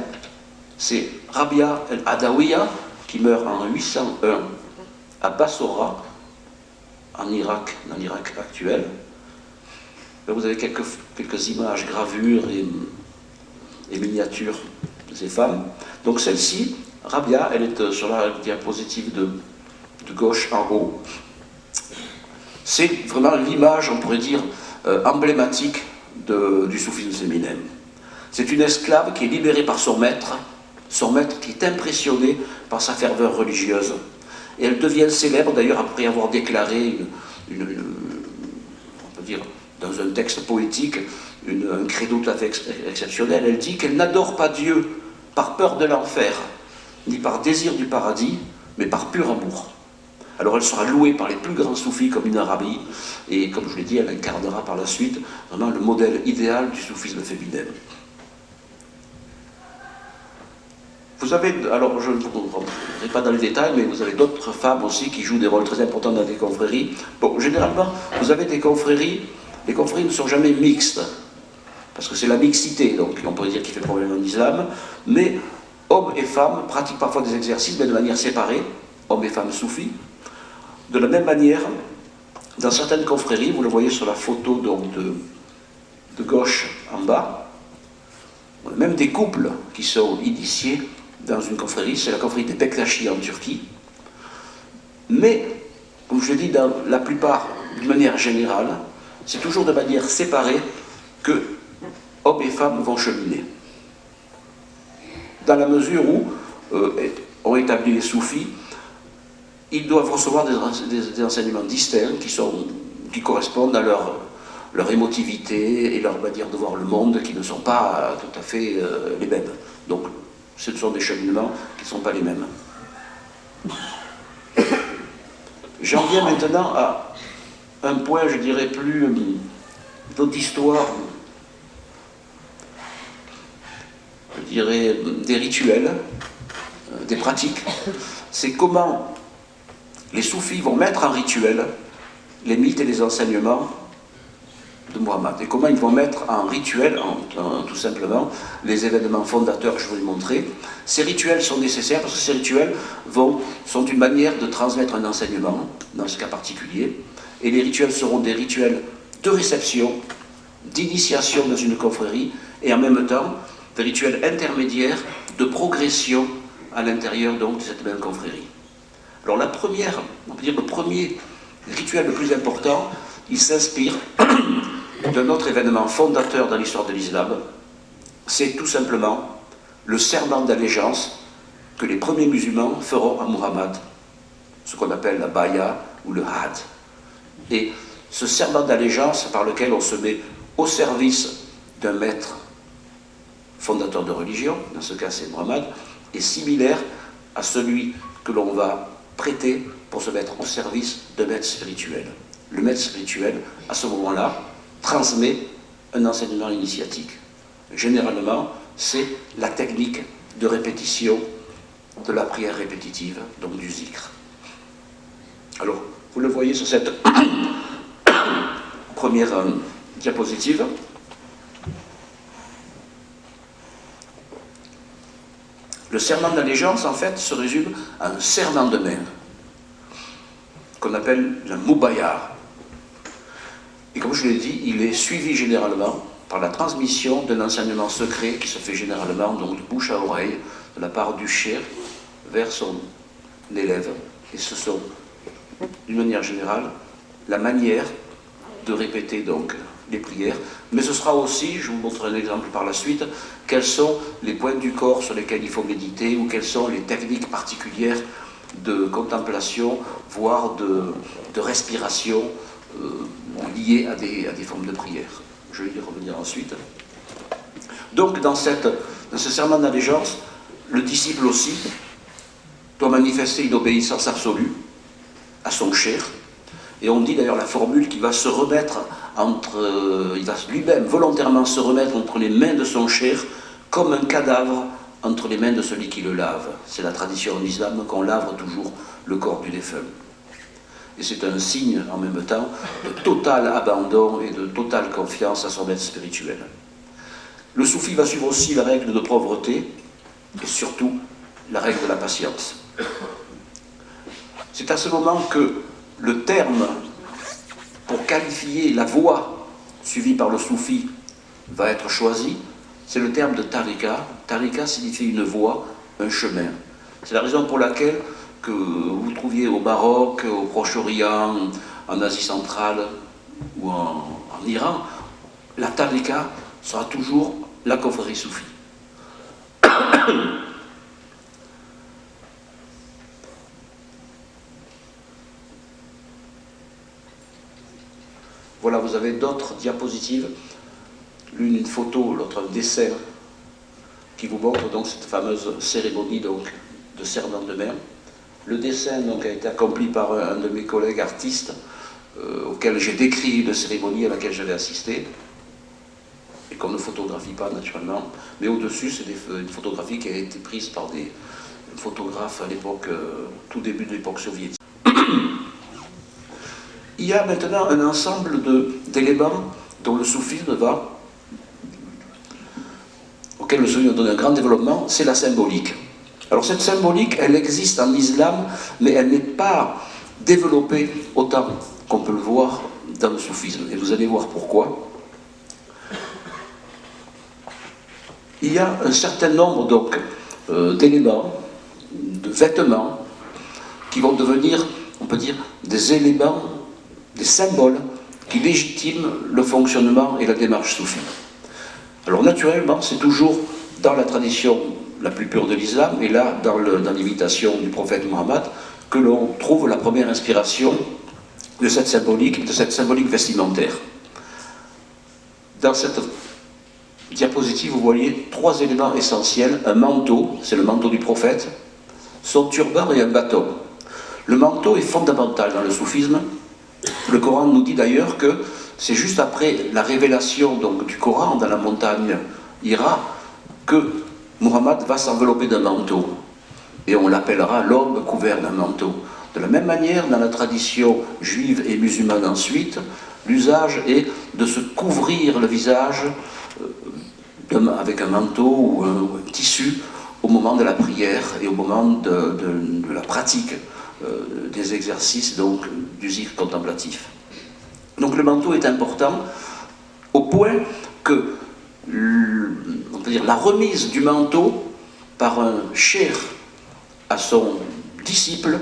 c'est Rabia el-Adawiya, qui meurt en 801 à Bassora, en Irak, dans l'Irak actuel. Là, vous avez quelques images, gravures et miniatures de ces femmes. Donc celle-ci, Rabia, elle est sur la diapositive de gauche en haut. C'est vraiment l'image, on pourrait dire, emblématique du soufisme féminin. C'est une esclave qui est libérée par son maître qui est impressionné par sa ferveur religieuse. Et elle devient célèbre, d'ailleurs, après avoir déclaré on peut dire, dans un texte poétique, un credo tout à fait exceptionnel. Elle dit qu'elle n'adore pas Dieu par peur de l'enfer, ni par désir du paradis, mais par pur amour. Alors elle sera louée par les plus grands soufis comme une Arabi, et comme je l'ai dit, elle incarnera par la suite vraiment le modèle idéal du soufisme féminin. Vous avez, alors je ne rentrerai pas dans les détails, mais vous avez d'autres femmes aussi qui jouent des rôles très importants dans des confréries. Bon, généralement, vous avez des confréries, les confréries ne sont jamais mixtes, parce que c'est la mixité, donc on pourrait dire qui fait problème en islam, mais hommes et femmes pratiquent parfois des exercices, mais de manière séparée, hommes et femmes soufis. De la même manière, dans certaines confréries, vous le voyez sur la photo donc, de gauche en bas, on a même des couples qui sont initiés dans une confrérie, c'est la confrérie des Bektashi en Turquie. Mais, comme je l'ai dit, dans la plupart, d'une manière générale, c'est toujours de manière séparée que hommes et femmes vont cheminer. Dans la mesure où, ont établi les soufis, ils doivent recevoir des enseignements distincts qui correspondent à leur émotivité et leur manière de voir le monde qui ne sont pas tout à fait les mêmes. Donc, ce sont des cheminements qui ne sont pas les mêmes. J'en viens maintenant à un point, je dirais, plus d'histoire, je dirais, des rituels, des pratiques. C'est comment les soufis vont mettre en rituel les mythes et les enseignements de Muhammad. Et comment ils vont mettre en rituel, tout simplement, les événements fondateurs que je vous ai montrés. Ces rituels sont nécessaires parce que ces rituels sont une manière de transmettre un enseignement, dans ce cas particulier. Et les rituels seront des rituels de réception, d'initiation dans une confrérie, et en même temps, des rituels intermédiaires de progression à l'intérieur donc de cette même confrérie. Alors la première, on peut dire le premier rituel le plus important, il s'inspire d'un autre événement fondateur dans l'histoire de l'islam, c'est tout simplement le serment d'allégeance que les premiers musulmans feront à Muhammad, ce qu'on appelle la baya ou le had. Et ce serment d'allégeance par lequel on se met au service d'un maître fondateur de religion, dans ce cas c'est Muhammad, est similaire à celui que l'on va prêter pour se mettre au service d'un maître spirituel. Le maître spirituel, à ce moment-là, transmet un enseignement initiatique. Généralement, c'est la technique de répétition de la prière répétitive, donc du zikr. Alors, vous le voyez sur cette première diapositive. Le serment d'allégeance, en fait, se résume à un serment de main, qu'on appelle la mubaya. Et comme je l'ai dit, il est suivi généralement par la transmission d'un enseignement secret qui se fait généralement donc de bouche à oreille, de la part du cheikh vers son élève. Et ce sont, d'une manière générale, la manière de répéter donc les prières, mais ce sera aussi, je vous montrerai un exemple par la suite, quels sont les points du corps sur lesquels il faut méditer ou quelles sont les techniques particulières de contemplation, voire de respiration liées à des formes de prière. Je vais y revenir ensuite. Donc dans ce serment d'allégeance, le disciple aussi doit manifester une obéissance absolue à son cheikh. Et on dit d'ailleurs la formule qu'il va se remettre il va lui-même volontairement se remettre entre les mains de son cheikh comme un cadavre entre les mains de celui qui le lave. C'est la tradition en islam qu'on lave toujours le corps du défunt. Et c'est un signe en même temps de total abandon et de totale confiance à son maître spirituel. Le soufi va suivre aussi la règle de pauvreté et surtout la règle de la patience. C'est à ce moment que le terme pour qualifier la voie suivie par le soufi va être choisi, c'est le terme de tariqa. Tariqa signifie une voie, un chemin. C'est la raison pour laquelle que vous trouviez au Maroc, au Proche-Orient, en Asie centrale ou en Iran, la tariqa sera toujours la confrérie soufie. Voilà, vous avez d'autres diapositives, l'une une photo, l'autre un dessin qui vous montre donc cette fameuse cérémonie donc, de serment de main. Le dessin donc, a été accompli par un de mes collègues artistes auquel j'ai décrit une cérémonie à laquelle j'avais assisté et qu'on ne photographie pas naturellement, mais au-dessus c'est une photographie qui a été prise par des photographes à l'époque, tout début de l'époque soviétique. Il y a maintenant un ensemble d'éléments dont le soufisme auquel le soufisme donne un grand développement, c'est la symbolique. Alors cette symbolique, elle existe en islam, mais elle n'est pas développée autant qu'on peut le voir dans le soufisme. Et vous allez voir pourquoi. Il y a un certain nombre donc d'éléments, de vêtements, qui vont devenir, on peut dire, des éléments, des symboles qui légitiment le fonctionnement et la démarche soufie. Alors naturellement, c'est toujours dans la tradition la plus pure de l'islam, et là, dans l'imitation du prophète Mohammed, que l'on trouve la première inspiration de cette symbolique vestimentaire. Dans cette diapositive, vous voyez trois éléments essentiels. Un manteau, c'est le manteau du prophète, son turban et un bâton. Le manteau est fondamental dans le soufisme, Le Coran nous dit d'ailleurs que c'est juste après la révélation donc, du Coran dans la montagne Hira que Muhammad va s'envelopper d'un manteau. Et on l'appellera l'homme couvert d'un manteau. De la même manière, dans la tradition juive et musulmane ensuite, l'usage est de se couvrir le visage avec un manteau ou un tissu au moment de la prière et au moment de la pratique des exercices donc, du zikr contemplatif. Donc le manteau est important au point que on peut dire, la remise du manteau par un cheikh à son disciple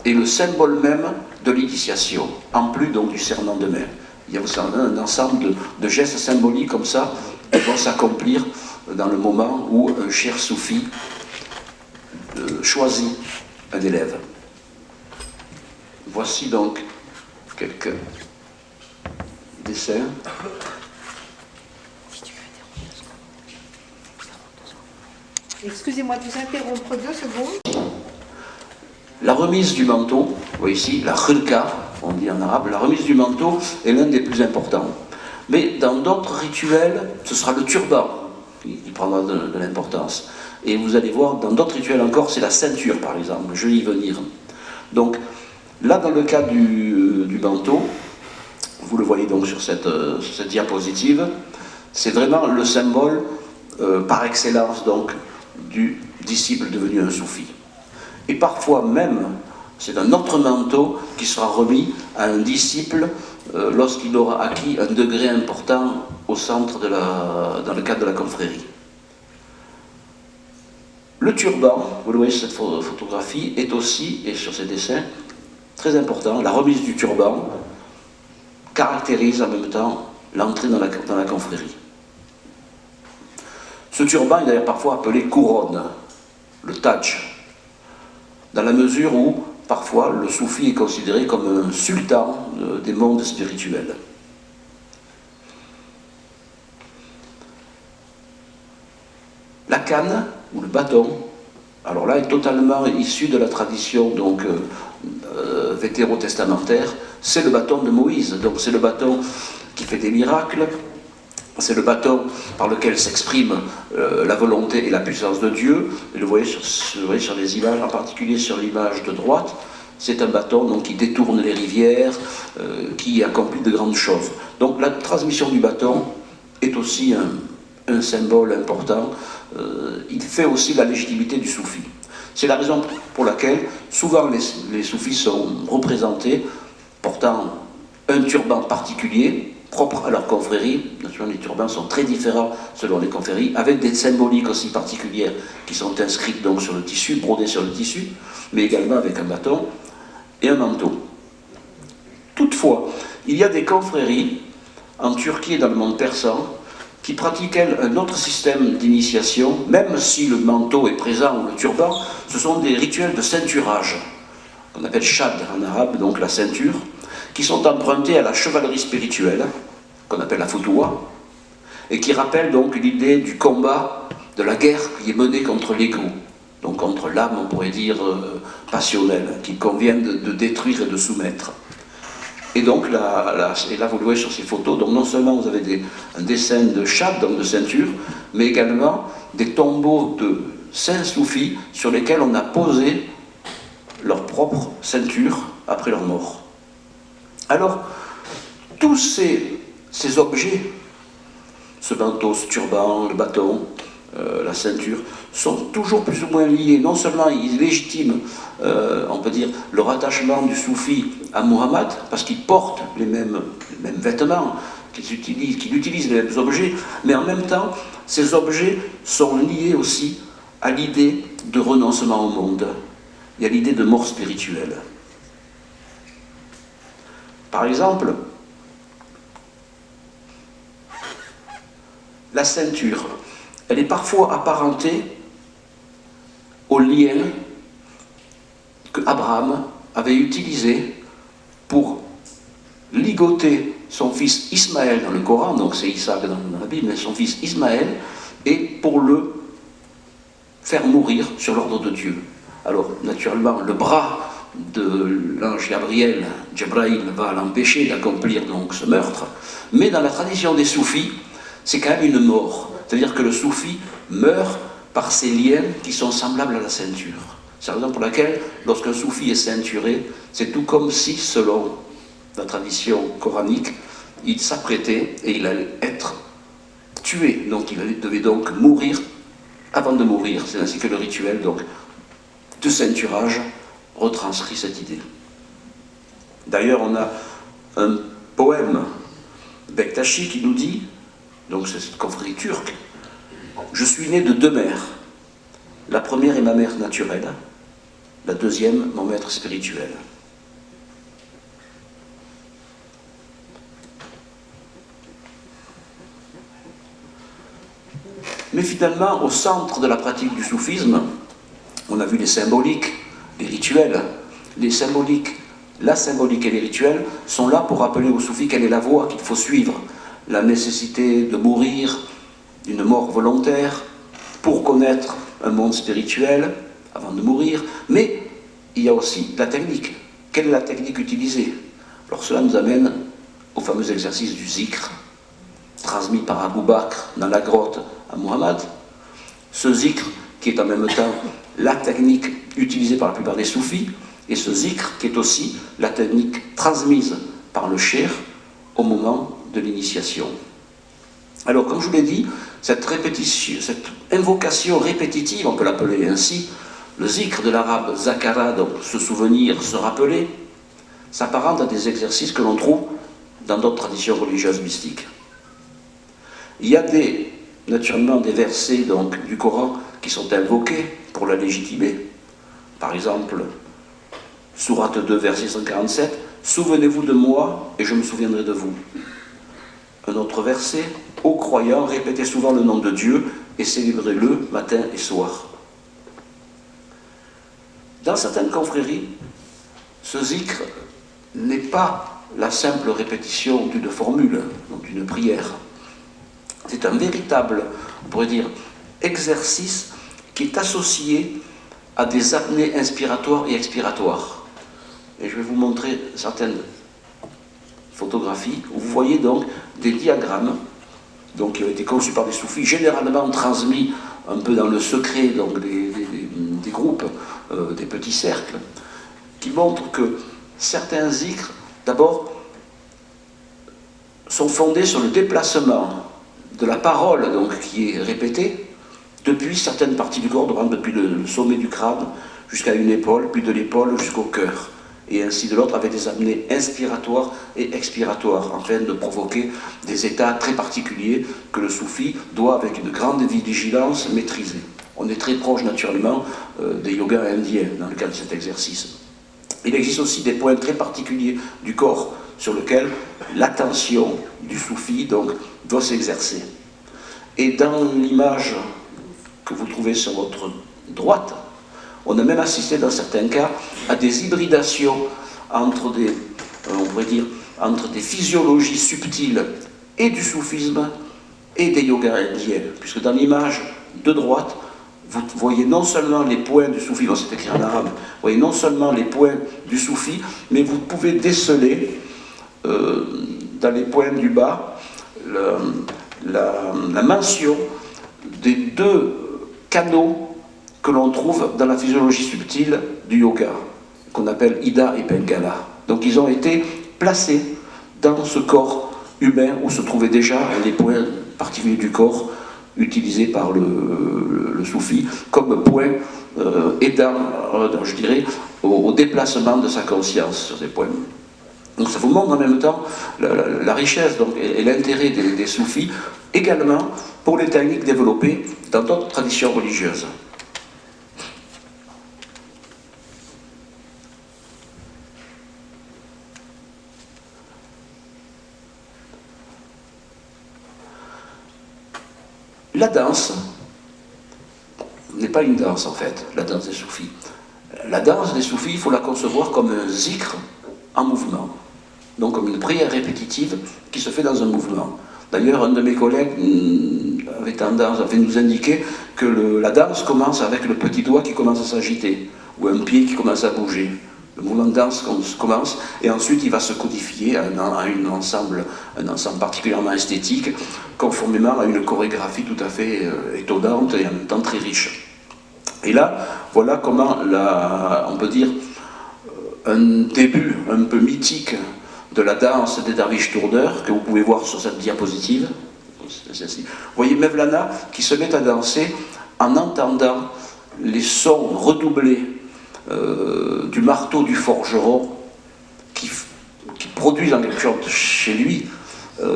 est le symbole même de l'initiation, en plus donc du serment de main. Il y a un ensemble de gestes symboliques comme ça qui vont s'accomplir dans le moment où un cheikh soufi choisit un élève. Voici donc quelques dessins. Excusez-moi de vous interrompre 2 secondes. La remise du manteau, vous voyez ici, la khilka, on dit en arabe, la remise du manteau est l'un des plus importants. Mais dans d'autres rituels, ce sera le turban qui prendra de l'importance. Et vous allez voir, dans d'autres rituels encore, c'est la ceinture par exemple, je vais y venir. Donc, là dans le cas du manteau, vous le voyez donc sur cette diapositive, c'est vraiment le symbole par excellence donc du disciple devenu un soufi. Et parfois même, c'est un autre manteau qui sera remis à un disciple lorsqu'il aura acquis un degré important au centre dans le cadre de la confrérie. Le turban, vous le voyez sur cette photographie, est aussi, et sur ces dessins, très important. La remise du turban caractérise en même temps l'entrée dans la confrérie. Ce turban est d'ailleurs parfois appelé couronne, le taj, dans la mesure où parfois le soufi est considéré comme un sultan des mondes spirituels. La canne, ou le bâton, alors là est totalement issu de la tradition donc vétérotestamentaire, c'est le bâton de Moïse, donc c'est le bâton qui fait des miracles, c'est le bâton par lequel s'exprime la volonté et la puissance de Dieu. Et vous voyez sur les images, en particulier sur l'image de droite, c'est un bâton donc, qui détourne les rivières, qui accomplit de grandes choses. Donc la transmission du bâton est aussi un symbole important. Il fait aussi la légitimité du soufi. C'est la raison pour laquelle souvent les soufis sont représentés portant un turban particulier, propre à leur confrérie. Naturellement, les turbans sont très différents selon les confréries, avec des symboliques aussi particulières qui sont inscrites donc sur le tissu, brodées sur le tissu, mais également avec un bâton et un manteau. Toutefois, il y a des confréries en Turquie et dans le monde persan qui pratiquent un autre système d'initiation, même si le manteau est présent ou le turban, ce sont des rituels de ceinturage, qu'on appelle shad en arabe, donc la ceinture, qui sont empruntés à la chevalerie spirituelle, qu'on appelle la futuwa, et qui rappellent donc l'idée du combat, de la guerre qui est menée contre l'ego, donc contre l'âme, on pourrait dire, passionnelle, qu'il convient de détruire et de soumettre. Et donc, et là vous le voyez sur ces photos, donc non seulement vous avez un dessin de shad, donc de ceinture, mais également des tombeaux de saints soufis sur lesquels on a posé leur propre ceinture après leur mort. Alors, tous ces objets, ce manteau, ce turban, le bâton, la ceinture, sont toujours plus ou moins liés. Non seulement ils légitiment, on peut dire, le rattachement du soufi à Muhammad, parce qu'il porte les mêmes vêtements, qu'il utilise les mêmes objets, mais en même temps, ces objets sont liés aussi à l'idée de renoncement au monde et à l'idée de mort spirituelle. Par exemple, la ceinture, elle est parfois apparentée au lien que Abraham avait utilisé pour ligoter son fils Ismaël dans le Coran, donc c'est Isaac dans la Bible, mais son fils Ismaël, et pour le faire mourir sur l'ordre de Dieu. Alors, naturellement, le bras de l'ange Gabriel, Djibril va l'empêcher d'accomplir donc ce meurtre, mais dans la tradition des soufis, c'est quand même une mort. C'est-à-dire que le soufi meurt par ces liens qui sont semblables à la ceinture. C'est la raison pour laquelle, lorsqu'un soufi est ceinturé, c'est tout comme si, selon la tradition coranique, il s'apprêtait et il allait être tué. Donc il devait donc mourir avant de mourir. C'est ainsi que le rituel donc, de ceinturage retranscrit cette idée. D'ailleurs, on a un poème Bektashi qui nous dit, donc c'est cette confrérie turque, « Je suis né de deux mères. La première est ma mère naturelle, la deuxième, mon maître spirituel. » Mais finalement, au centre de la pratique du soufisme, on a vu les symboliques, les rituels. Les symboliques, la symbolique et les rituels sont là pour rappeler aux soufis quelle est la voie qu'il faut suivre. La nécessité de mourir d'une mort volontaire pour connaître un monde spirituel avant de mourir. Mais il y a aussi la technique. Quelle est la technique utilisée? Alors cela nous amène au fameux exercice du zikr, transmis par Abou Bakr dans la grotte à Muhammad. Ce zikr qui est en même temps la technique utilisée par la plupart des soufis, et ce zikr qui est aussi la technique transmise par le cheikh au moment de l'initiation. Alors, comme je vous l'ai dit, cette répétition, cette invocation répétitive, on peut l'appeler ainsi, le zikr de l'arabe zakara, donc se souvenir, se rappeler, s'apparente à des exercices que l'on trouve dans d'autres traditions religieuses mystiques. Il y a naturellement des versets donc, du Coran qui sont invoqués pour la légitimer. Par exemple, Sourate 2, verset 147, « Souvenez-vous de moi et je me souviendrai de vous ». Un autre verset, « Ô croyants, répétez souvent le nom de Dieu et célébrez-le matin et soir ». Dans certaines confréries, ce zikr n'est pas la simple répétition d'une formule, donc d'une prière. C'est un véritable, on pourrait dire, exercice qui est associé à des apnées inspiratoires et expiratoires. Et je vais vous montrer certaines photographies où vous voyez donc des diagrammes donc, qui ont été conçus par des soufis, généralement transmis un peu dans le secret donc des groupes, des petits cercles, qui montrent que certains zikrs, d'abord, sont fondés sur le déplacement de la parole donc, qui est répétée depuis certaines parties du corps, depuis le sommet du crâne jusqu'à une épaule, puis de l'épaule jusqu'au cœur, et ainsi de l'autre avec des apnées inspiratoires et expiratoires, afin de provoquer des états très particuliers que le soufi doit, avec une grande vigilance, maîtriser. On est très proche naturellement des yogas indiens dans le cadre de cet exercice. Il existe aussi des points très particuliers du corps sur lesquels l'attention du soufi donc, doit s'exercer. Et dans l'image que vous trouvez sur votre droite, on a même assisté dans certains cas à des hybridations entre des, on pourrait dire, entre des physiologies subtiles et du soufisme et des yogas indiens, puisque dans l'image de droite, vous voyez non seulement les points du soufi, c'est écrit en arabe, vous voyez non seulement les points du soufi, mais vous pouvez déceler dans les points du bas la mention des deux canaux que l'on trouve dans la physiologie subtile du yoga, qu'on appelle Ida et Pingala. Donc ils ont été placés dans ce corps humain où se trouvaient déjà les points particuliers du corps utilisés par le soufi comme point aidant, je dirais, au déplacement de sa conscience sur ces points. Donc ça vous montre en même temps la richesse donc, et l'intérêt des soufis, également pour les techniques développées dans d'autres traditions religieuses. La danse n'est pas une danse en fait, la danse des soufis. La danse des soufis, il faut la concevoir comme un zikr en mouvement, donc comme une prière répétitive qui se fait dans un mouvement. D'ailleurs, un de mes collègues avait nous indiqué que la danse commence avec le petit doigt qui commence à s'agiter, ou un pied qui commence à bouger. Le mouvement de danse commence et ensuite il va se codifier à un ensemble particulièrement esthétique, conformément à une chorégraphie tout à fait étonnante et en même temps très riche. Et là, voilà comment, on peut dire, un début un peu mythique de la danse des derviches tourneurs, que vous pouvez voir sur cette diapositive. Vous voyez Mevlana qui se met à danser en entendant les sons redoublés du marteau du forgeron qui produisent en quelque sorte chez lui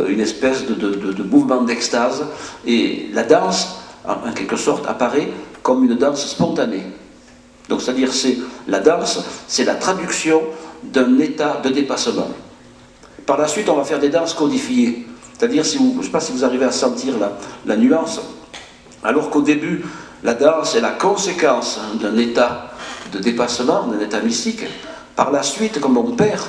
une espèce de mouvement d'extase, et la danse en quelque sorte apparaît comme une danse spontanée. Donc c'est-à-dire la danse, c'est la traduction d'un état de dépassement. Par la suite on va faire des danses codifiées, c'est-à-dire, je ne sais pas si vous arrivez à sentir la nuance, alors qu'au début la danse est la conséquence d'un état de dépassement, d'un état mystique. Par la suite, comme on perd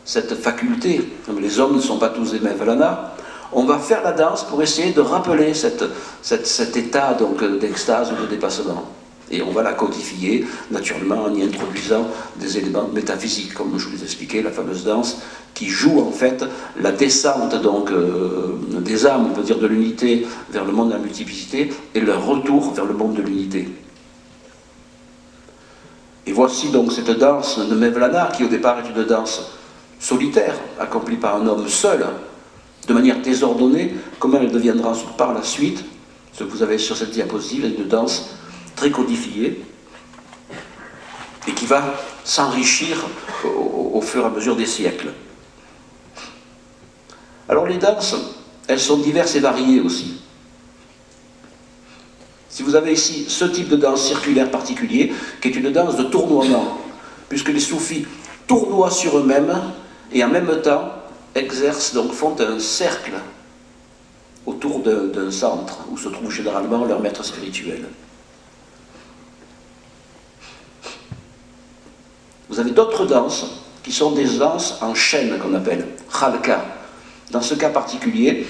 cette faculté, comme les hommes ne sont pas tous des Mevlana, on va faire la danse pour essayer de rappeler cet état d'extase ou de dépassement. Et on va la codifier, naturellement, en y introduisant des éléments métaphysiques, comme je vous l'ai expliqué, la fameuse danse qui joue en fait la descente des âmes, on peut dire, de l'unité vers le monde de la multiplicité, et leur retour vers le monde de l'unité. Et voici donc cette danse de Mevlana, qui au départ est une danse solitaire, accomplie par un homme seul, de manière désordonnée, comment elle deviendra par la suite, ce que vous avez sur cette diapositive, une danse très codifiée, et qui va s'enrichir au fur et à mesure des siècles. Alors les danses, elles sont diverses et variées aussi. Si vous avez ici ce type de danse circulaire particulier, qui est une danse de tournoiement, puisque les soufis tournoient sur eux-mêmes et en même temps exercent, donc font un cercle autour d'un centre où se trouve généralement leur maître spirituel. Vous avez d'autres danses qui sont des danses en chaîne qu'on appelle khalqa. Dans ce cas particulier,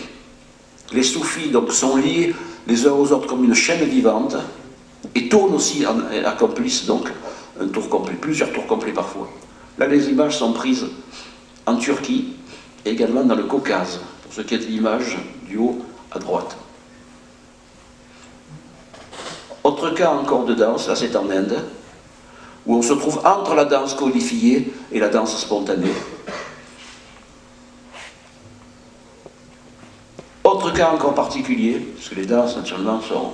les soufis donc sont liés les uns aux autres comme une chaîne vivante et tournent aussi, accomplissent donc un tour complet, plusieurs tours complets parfois. Là, les images sont prises en Turquie et également dans le Caucase, pour ce qui est de l'image du haut à droite. Autre cas encore de danse, là c'est en Inde, où on se trouve entre la danse codifiée et la danse spontanée. Autre cas encore particulier, parce que les danses naturellement sont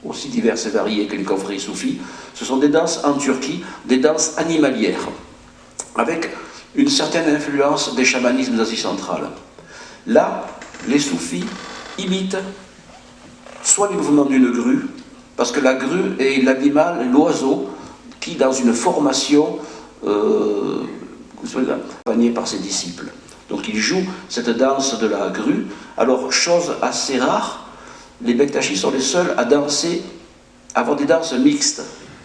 aussi diverses et variées que les confréries soufis, ce sont des danses en Turquie, des danses animalières, avec une certaine influence des chamanismes d'Asie centrale. Là, les soufis imitent soit les mouvements d'une grue, parce que la grue est l'animal, l'oiseau, qui dans une formation accompagné par ses disciples. Donc il joue cette danse de la grue. Alors, chose assez rare, les Bektachis sont les seuls à danser, à avoir des danses mixtes.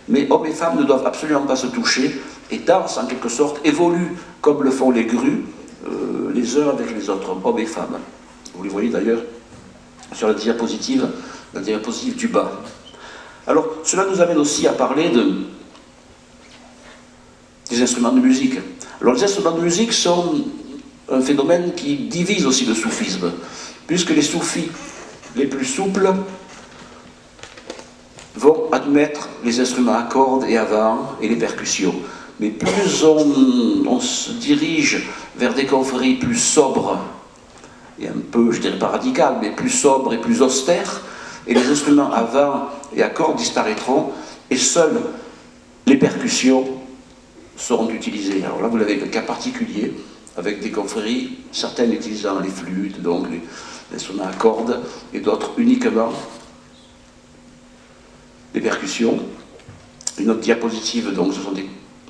Mais hommes et femmes ne doivent absolument pas se toucher et dansent en quelque sorte, évoluent comme le font les grues, les uns avec les autres, hommes et femmes. Vous les voyez d'ailleurs sur la diapositive du bas. Alors, cela nous amène aussi à parler des instruments de musique. Alors, les instruments de musique sont un phénomène qui divise aussi le soufisme, puisque les soufis les plus souples vont admettre les instruments à cordes et à vent et les percussions. Mais plus on se dirige vers des confréries plus sobres, et un peu, je dirais pas radicales, mais plus sobres et plus austères, et les instruments à vent et à cordes disparaîtront, et seules les percussions seront utilisées. Alors là, vous avez le cas particulier, avec des confréries, certaines utilisant les flûtes, donc les instruments à cordes, et d'autres uniquement les percussions. Une autre diapositive, donc, ce sont des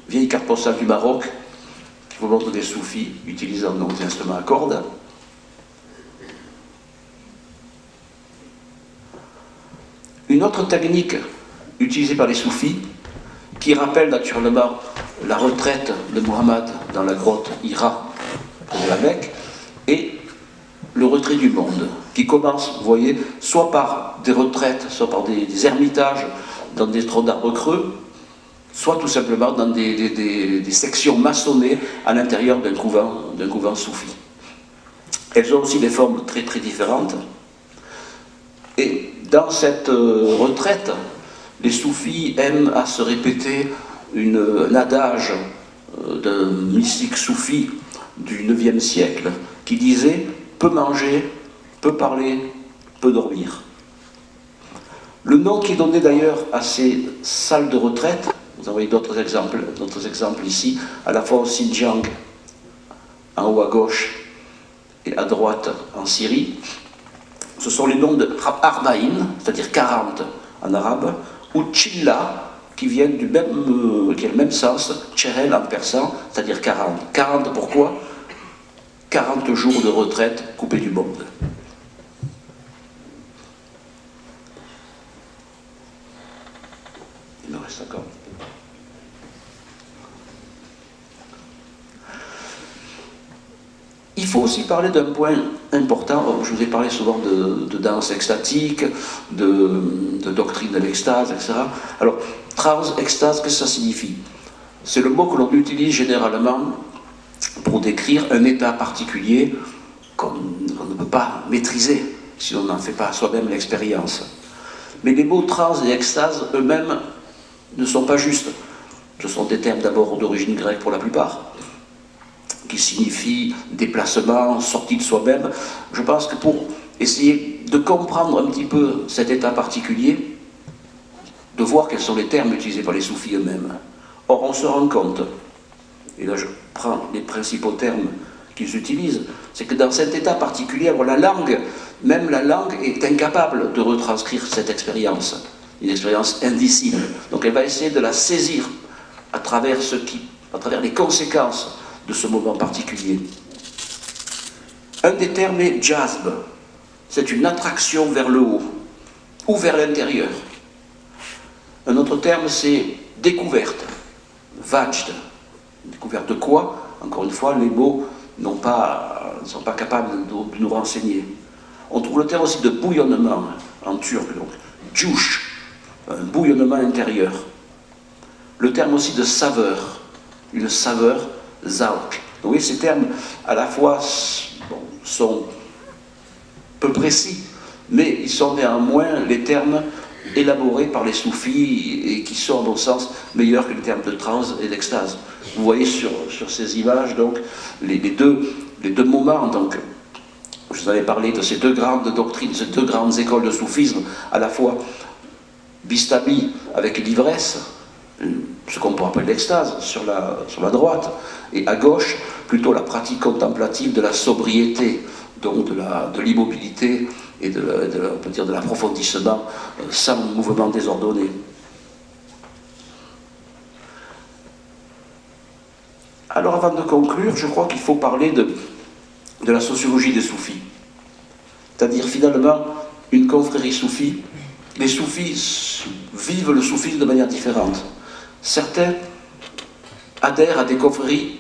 vieilles cartes postales du Maroc, qui vous montrent des soufis utilisant donc des instruments à cordes. Une autre technique utilisée par les soufis, qui rappelle naturellement la retraite de Muhammad dans la grotte Hira de la Mecque, et le retrait du monde, qui commence, vous voyez, soit par des retraites, soit par des ermitages dans des troncs d'arbres creux, soit tout simplement dans des sections maçonnées à l'intérieur d'un couvent soufi. Elles ont aussi des formes très très différentes. Et dans cette retraite, les soufis aiment à se répéter un adage d'un mystique soufi du IXe siècle qui disait « peu manger, peu parler, peu dormir ». Le nom qui est donné d'ailleurs à ces salles de retraite, vous en voyez d'autres exemples ici, à la fois au Xinjiang, en haut à gauche, et à droite en Syrie, ce sont les noms de Arba'in, c'est-à-dire 40 en arabe, ou Chilla, qui a le même sens, Chehel en persan, c'est-à-dire 40. 40 pourquoi 40 jours de retraite coupés du monde. Il me reste encore. Il faut aussi parler d'un point important. Je vous ai parlé souvent de danse extatique, de doctrine de l'extase, etc. Alors, trance, extase, qu'est-ce que ça signifie? C'est le mot que l'on utilise généralement pour décrire un état particulier qu'on ne peut pas maîtriser si on n'en fait pas soi-même l'expérience. Mais les mots trance et extase eux-mêmes ne sont pas justes. Ce sont des termes d'abord d'origine grecque pour la plupart, qui signifie déplacement, sortie de soi-même. Je pense que pour essayer de comprendre un petit peu cet état particulier, de voir quels sont les termes utilisés par les soufis eux-mêmes. Or, on se rend compte, et là je prends les principaux termes qu'ils utilisent, c'est que dans cet état particulier, la langue, même la langue est incapable de retranscrire cette expérience, une expérience indicible. Donc elle va essayer de la saisir à travers les conséquences de ce moment particulier. Un des termes est jazb, c'est une attraction vers le haut ou vers l'intérieur. Un autre terme c'est découverte, vajd. Découverte de quoi? Encore une fois, les mots ne sont pas capables de nous renseigner. On trouve le terme aussi de bouillonnement en turc, donc djouch, un bouillonnement intérieur. Le terme aussi de saveur, une saveur, zawk. Vous voyez, ces termes à la fois sont peu précis, mais ils sont néanmoins les termes élaborés par les soufis et qui sont, à mon sens, meilleurs que les termes de transe et d'extase. Vous voyez sur ces images donc les deux moments. Donc, je vous avais parlé de ces deux grandes doctrines, ces deux grandes écoles de soufisme, à la fois Bistami avec l'ivresse, ce qu'on pourrait appeler l'extase sur la droite, et à gauche plutôt la pratique contemplative de la sobriété, donc de l'immobilité et on peut dire de l'approfondissement sans mouvement désordonné. Alors avant de conclure, je crois qu'il faut parler de la sociologie des soufis. C'est-à-dire finalement une confrérie soufie. Les soufis vivent le soufisme de manière différente. Certains adhèrent à des confréries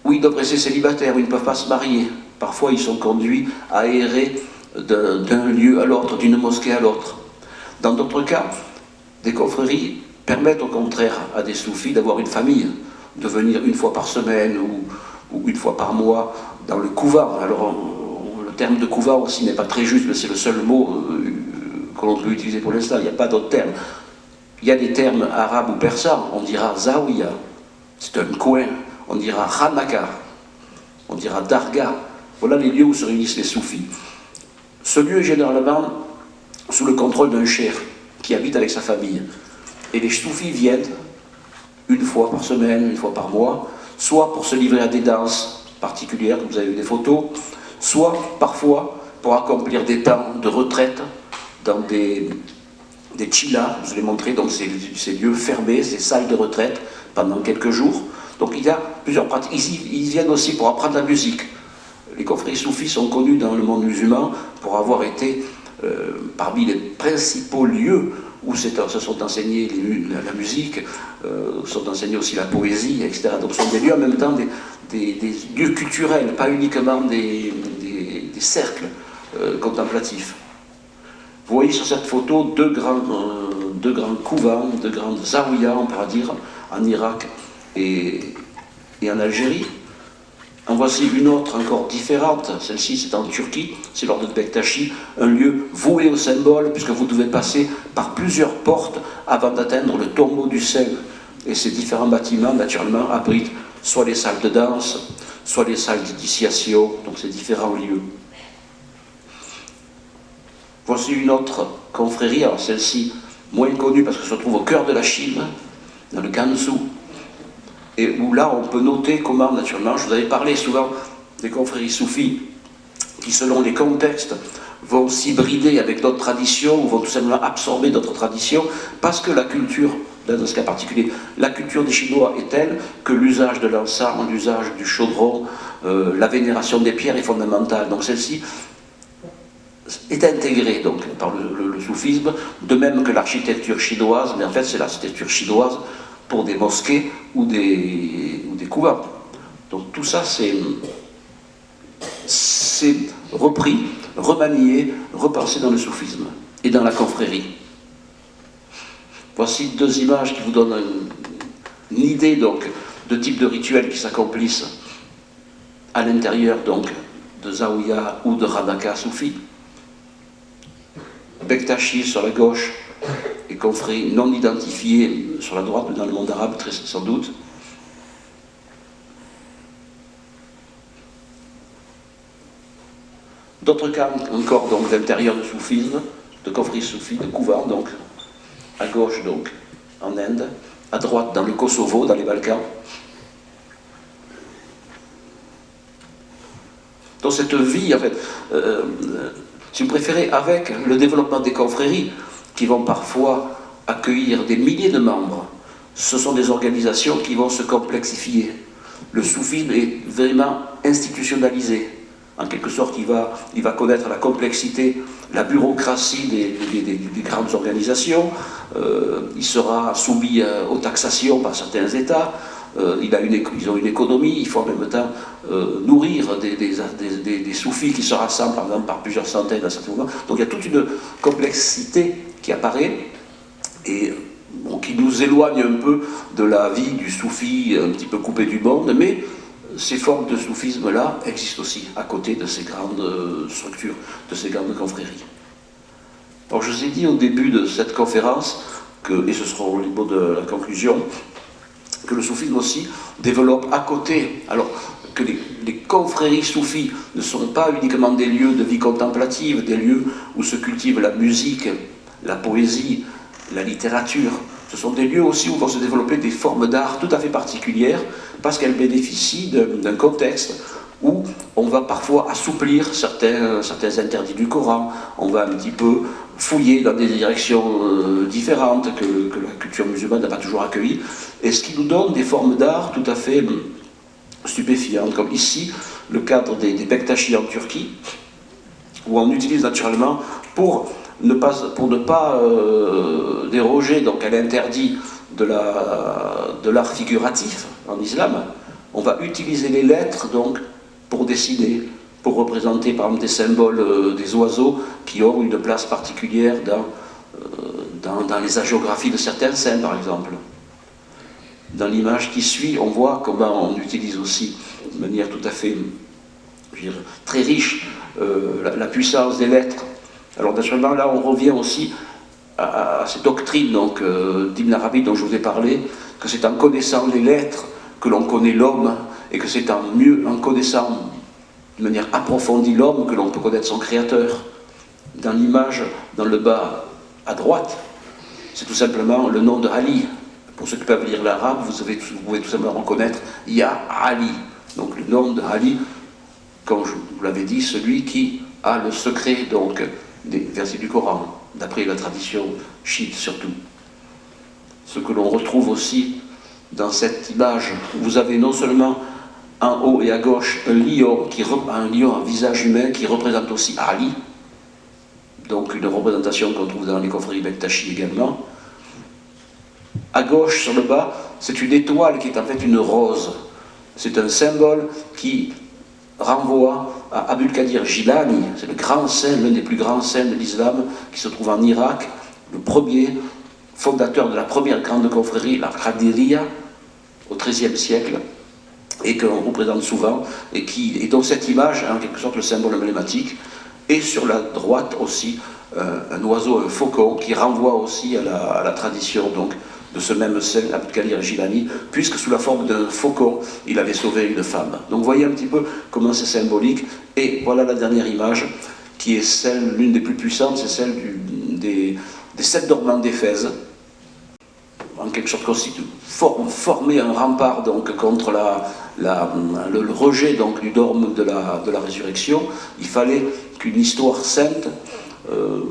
où ils doivent rester célibataires, où ils ne peuvent pas se marier. Parfois ils sont conduits à errer d'un lieu à l'autre, d'une mosquée à l'autre. Dans d'autres cas, des confréries permettent au contraire à des soufis d'avoir une famille, de venir une fois par semaine ou une fois par mois dans le couvent. Alors le terme de couvent aussi n'est pas très juste, mais c'est le seul mot que l'on peut utiliser pour l'instant, il n'y a pas d'autres termes. Il y a des termes arabes ou persans, on dira zawiya, c'est un coin, on dira khanaka, on dira darga. Voilà les lieux où se réunissent les soufis. Ce lieu est généralement sous le contrôle d'un cheikh qui habite avec sa famille. Et les soufis viennent une fois par semaine, une fois par mois, soit pour se livrer à des danses particulières, comme vous avez vu des photos, soit parfois pour accomplir des temps de retraite dans des chillas, je vous l'ai montré, donc ces lieux fermés, ces salles de retraite pendant quelques jours. Donc il y a plusieurs pratiques. Ici, ils viennent aussi pour apprendre la musique. Les confréries soufis sont connus dans le monde musulman pour avoir été parmi les principaux lieux où se sont enseignés la musique, sont enseignés aussi la poésie, etc. Donc ce sont des lieux en même temps des lieux culturels, pas uniquement des cercles contemplatifs. Vous voyez sur cette photo deux deux grands couvents, deux grandes zaouïas, on pourra dire, en Irak et en Algérie. En voici une autre encore différente, celle-ci c'est en Turquie, c'est l'ordre de Bektashi, un lieu voué au symbole, puisque vous devez passer par plusieurs portes avant d'atteindre le tombeau du saint. Et ces différents bâtiments, naturellement, abritent soit les salles de danse, soit les salles d'initiation, donc ces différents lieux. Voici une autre confrérie, alors celle-ci moins connue parce qu'elle se trouve au cœur de la Chine, dans le Gansu, et où là on peut noter comment, naturellement, je vous avais parlé souvent des confréries soufis qui, selon les contextes, vont s'hybrider avec d'autres traditions ou vont tout simplement absorber d'autres traditions parce que la culture, dans ce cas particulier, la culture des Chinois est telle que l'usage de l'encens, l'usage du chaudron, la vénération des pierres est fondamentale. Donc celle-ci est intégrée donc, par le soufisme, de même que l'architecture chinoise, mais en fait c'est l'architecture chinoise pour des mosquées ou des couvents. Donc tout ça c'est repris, remanié, repensé dans le soufisme et dans la confrérie. Voici deux images qui vous donnent une idée donc, de type de rituels qui s'accomplissent à l'intérieur donc, de Zaouïa ou de Radaka soufi. Bektashi sur la gauche et confrérie non identifiée sur la droite, dans le monde arabe très sans doute. D'autres cas encore donc d'intérieur de soufisme, de confrérie soufis, de couvent donc, à gauche donc en Inde, à droite dans le Kosovo, dans les Balkans. Donc cette vie en fait, si vous préférez, avec le développement des confréries qui vont parfois accueillir des milliers de membres, ce sont des organisations qui vont se complexifier. Le soufisme est vraiment institutionnalisé. En quelque sorte, il va connaître la complexité, la bureaucratie des grandes organisations. Il sera soumis aux taxations par certains États. Ils ont une économie, il faut en même temps nourrir des soufis qui se rassemblent par exemple par plusieurs centaines à certains moments. Donc il y a toute une complexité qui apparaît et bon, qui nous éloigne un peu de la vie du soufi un petit peu coupé du monde, mais ces formes de soufisme-là existent aussi à côté de ces grandes structures, de ces grandes confréries. Alors je vous ai dit au début de cette conférence, et ce sera au niveau de la conclusion, que le soufisme aussi développe à côté, alors que les confréries soufis ne sont pas uniquement des lieux de vie contemplative, des lieux où se cultive la musique, la poésie, la littérature. Ce sont des lieux aussi où vont se développer des formes d'art tout à fait particulières parce qu'elles bénéficient d'un contexte où on va parfois assouplir certains interdits du Coran, on va un petit peu fouiller dans des directions différentes que la culture musulmane n'a pas toujours accueillies, et ce qui nous donne des formes d'art tout à fait stupéfiantes, comme ici le cadre des Bektashi en Turquie, où on utilise naturellement pour ne pas déroger donc, à l'interdit de l'art figuratif en islam, on va utiliser les lettres donc, pour dessiner, pour représenter par exemple des symboles des oiseaux qui ont une place particulière dans les hagiographies de certains saints par exemple. Dans l'image qui suit, on voit comment on utilise aussi de manière tout à fait très riche la puissance des lettres. Alors naturellement là on revient aussi à cette doctrine d'Ibn Arabi dont je vous ai parlé, que c'est en connaissant les lettres que l'on connaît l'homme et que c'est en connaissant de manière approfondie l'homme que l'on peut connaître son créateur. Dans l'image, dans le bas à droite, c'est tout simplement le nom de Ali. Pour ceux qui peuvent lire l'arabe, vous pouvez tout simplement reconnaître Ya Ali. Donc le nom de Ali, comme je vous l'avais dit, celui qui a le secret donc, des versets du Coran, d'après la tradition chiite surtout. Ce que l'on retrouve aussi dans cette image, vous avez non seulement en haut et à gauche un lion à visage humain qui représente aussi Ali, donc une représentation qu'on trouve dans les confréries Bektashi également. À gauche, sur le bas, c'est une étoile qui est en fait une rose. C'est un symbole qui renvoie à Abul Qadir Jilani, c'est le grand saint, l'un des plus grands saints de l'islam, qui se trouve en Irak, le premier fondateur de la première grande confrérie, la Qadiria, au XIIIe siècle, et qu'on représente souvent, et dont cette image est en quelque sorte le symbole emblématique, et sur la droite aussi un oiseau, un faucon, qui renvoie aussi à la tradition donc, de ce même saint, Abd Qadir Jilani, puisque sous la forme d'un faucon, il avait sauvé une femme. Donc vous voyez un petit peu comment c'est symbolique, et voilà la dernière image, qui est celle, l'une des plus puissantes, c'est celle des 7 dormants d'Éphèse, en quelque sorte former un rempart donc, contre le rejet donc, du dogme de la résurrection. Il fallait qu'une histoire sainte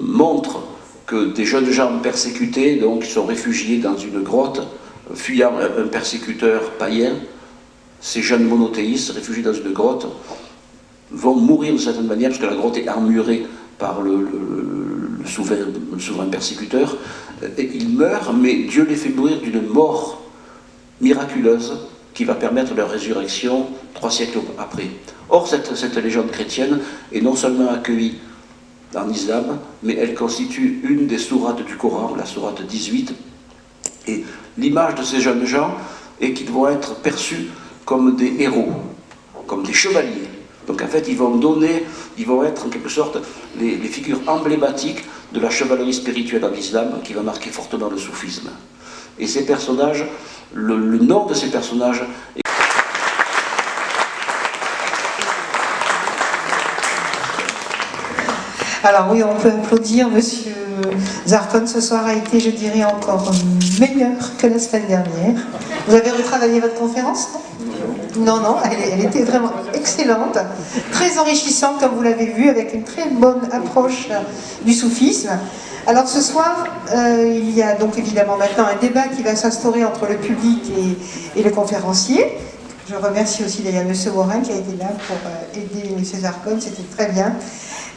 montre que des jeunes gens persécutés donc, sont réfugiés dans une grotte, fuyant un persécuteur païen. Ces jeunes monothéistes réfugiés dans une grotte vont mourir de certaine manière, parce que la grotte est armurée par le souverain persécuteur, et ils meurent, mais Dieu les fait mourir d'une mort miraculeuse qui va permettre leur résurrection 3 siècles après. Or, cette légende chrétienne est non seulement accueillie en islam, mais elle constitue une des sourates du Coran, la sourate 18, et l'image de ces jeunes gens est qu'ils vont être perçus comme des héros, comme des chevaliers. Donc en fait, ils vont être en quelque sorte les figures emblématiques de la chevalerie spirituelle en islam qui va marquer fortement le soufisme. Et ces personnages, le nom de ces personnages est... Alors oui, on peut applaudir. Monsieur Zarkon ce soir a été, je dirais, encore meilleur que la semaine dernière. Vous avez retravaillé votre conférence, non? Non, elle était vraiment excellente, très enrichissante comme vous l'avez vu, avec une très bonne approche du soufisme. Alors ce soir, il y a donc évidemment maintenant un débat qui va s'instaurer entre le public et le conférencier. Je remercie aussi d'ailleurs M. Warren qui a été là pour aider M. Zarkon, c'était très bien.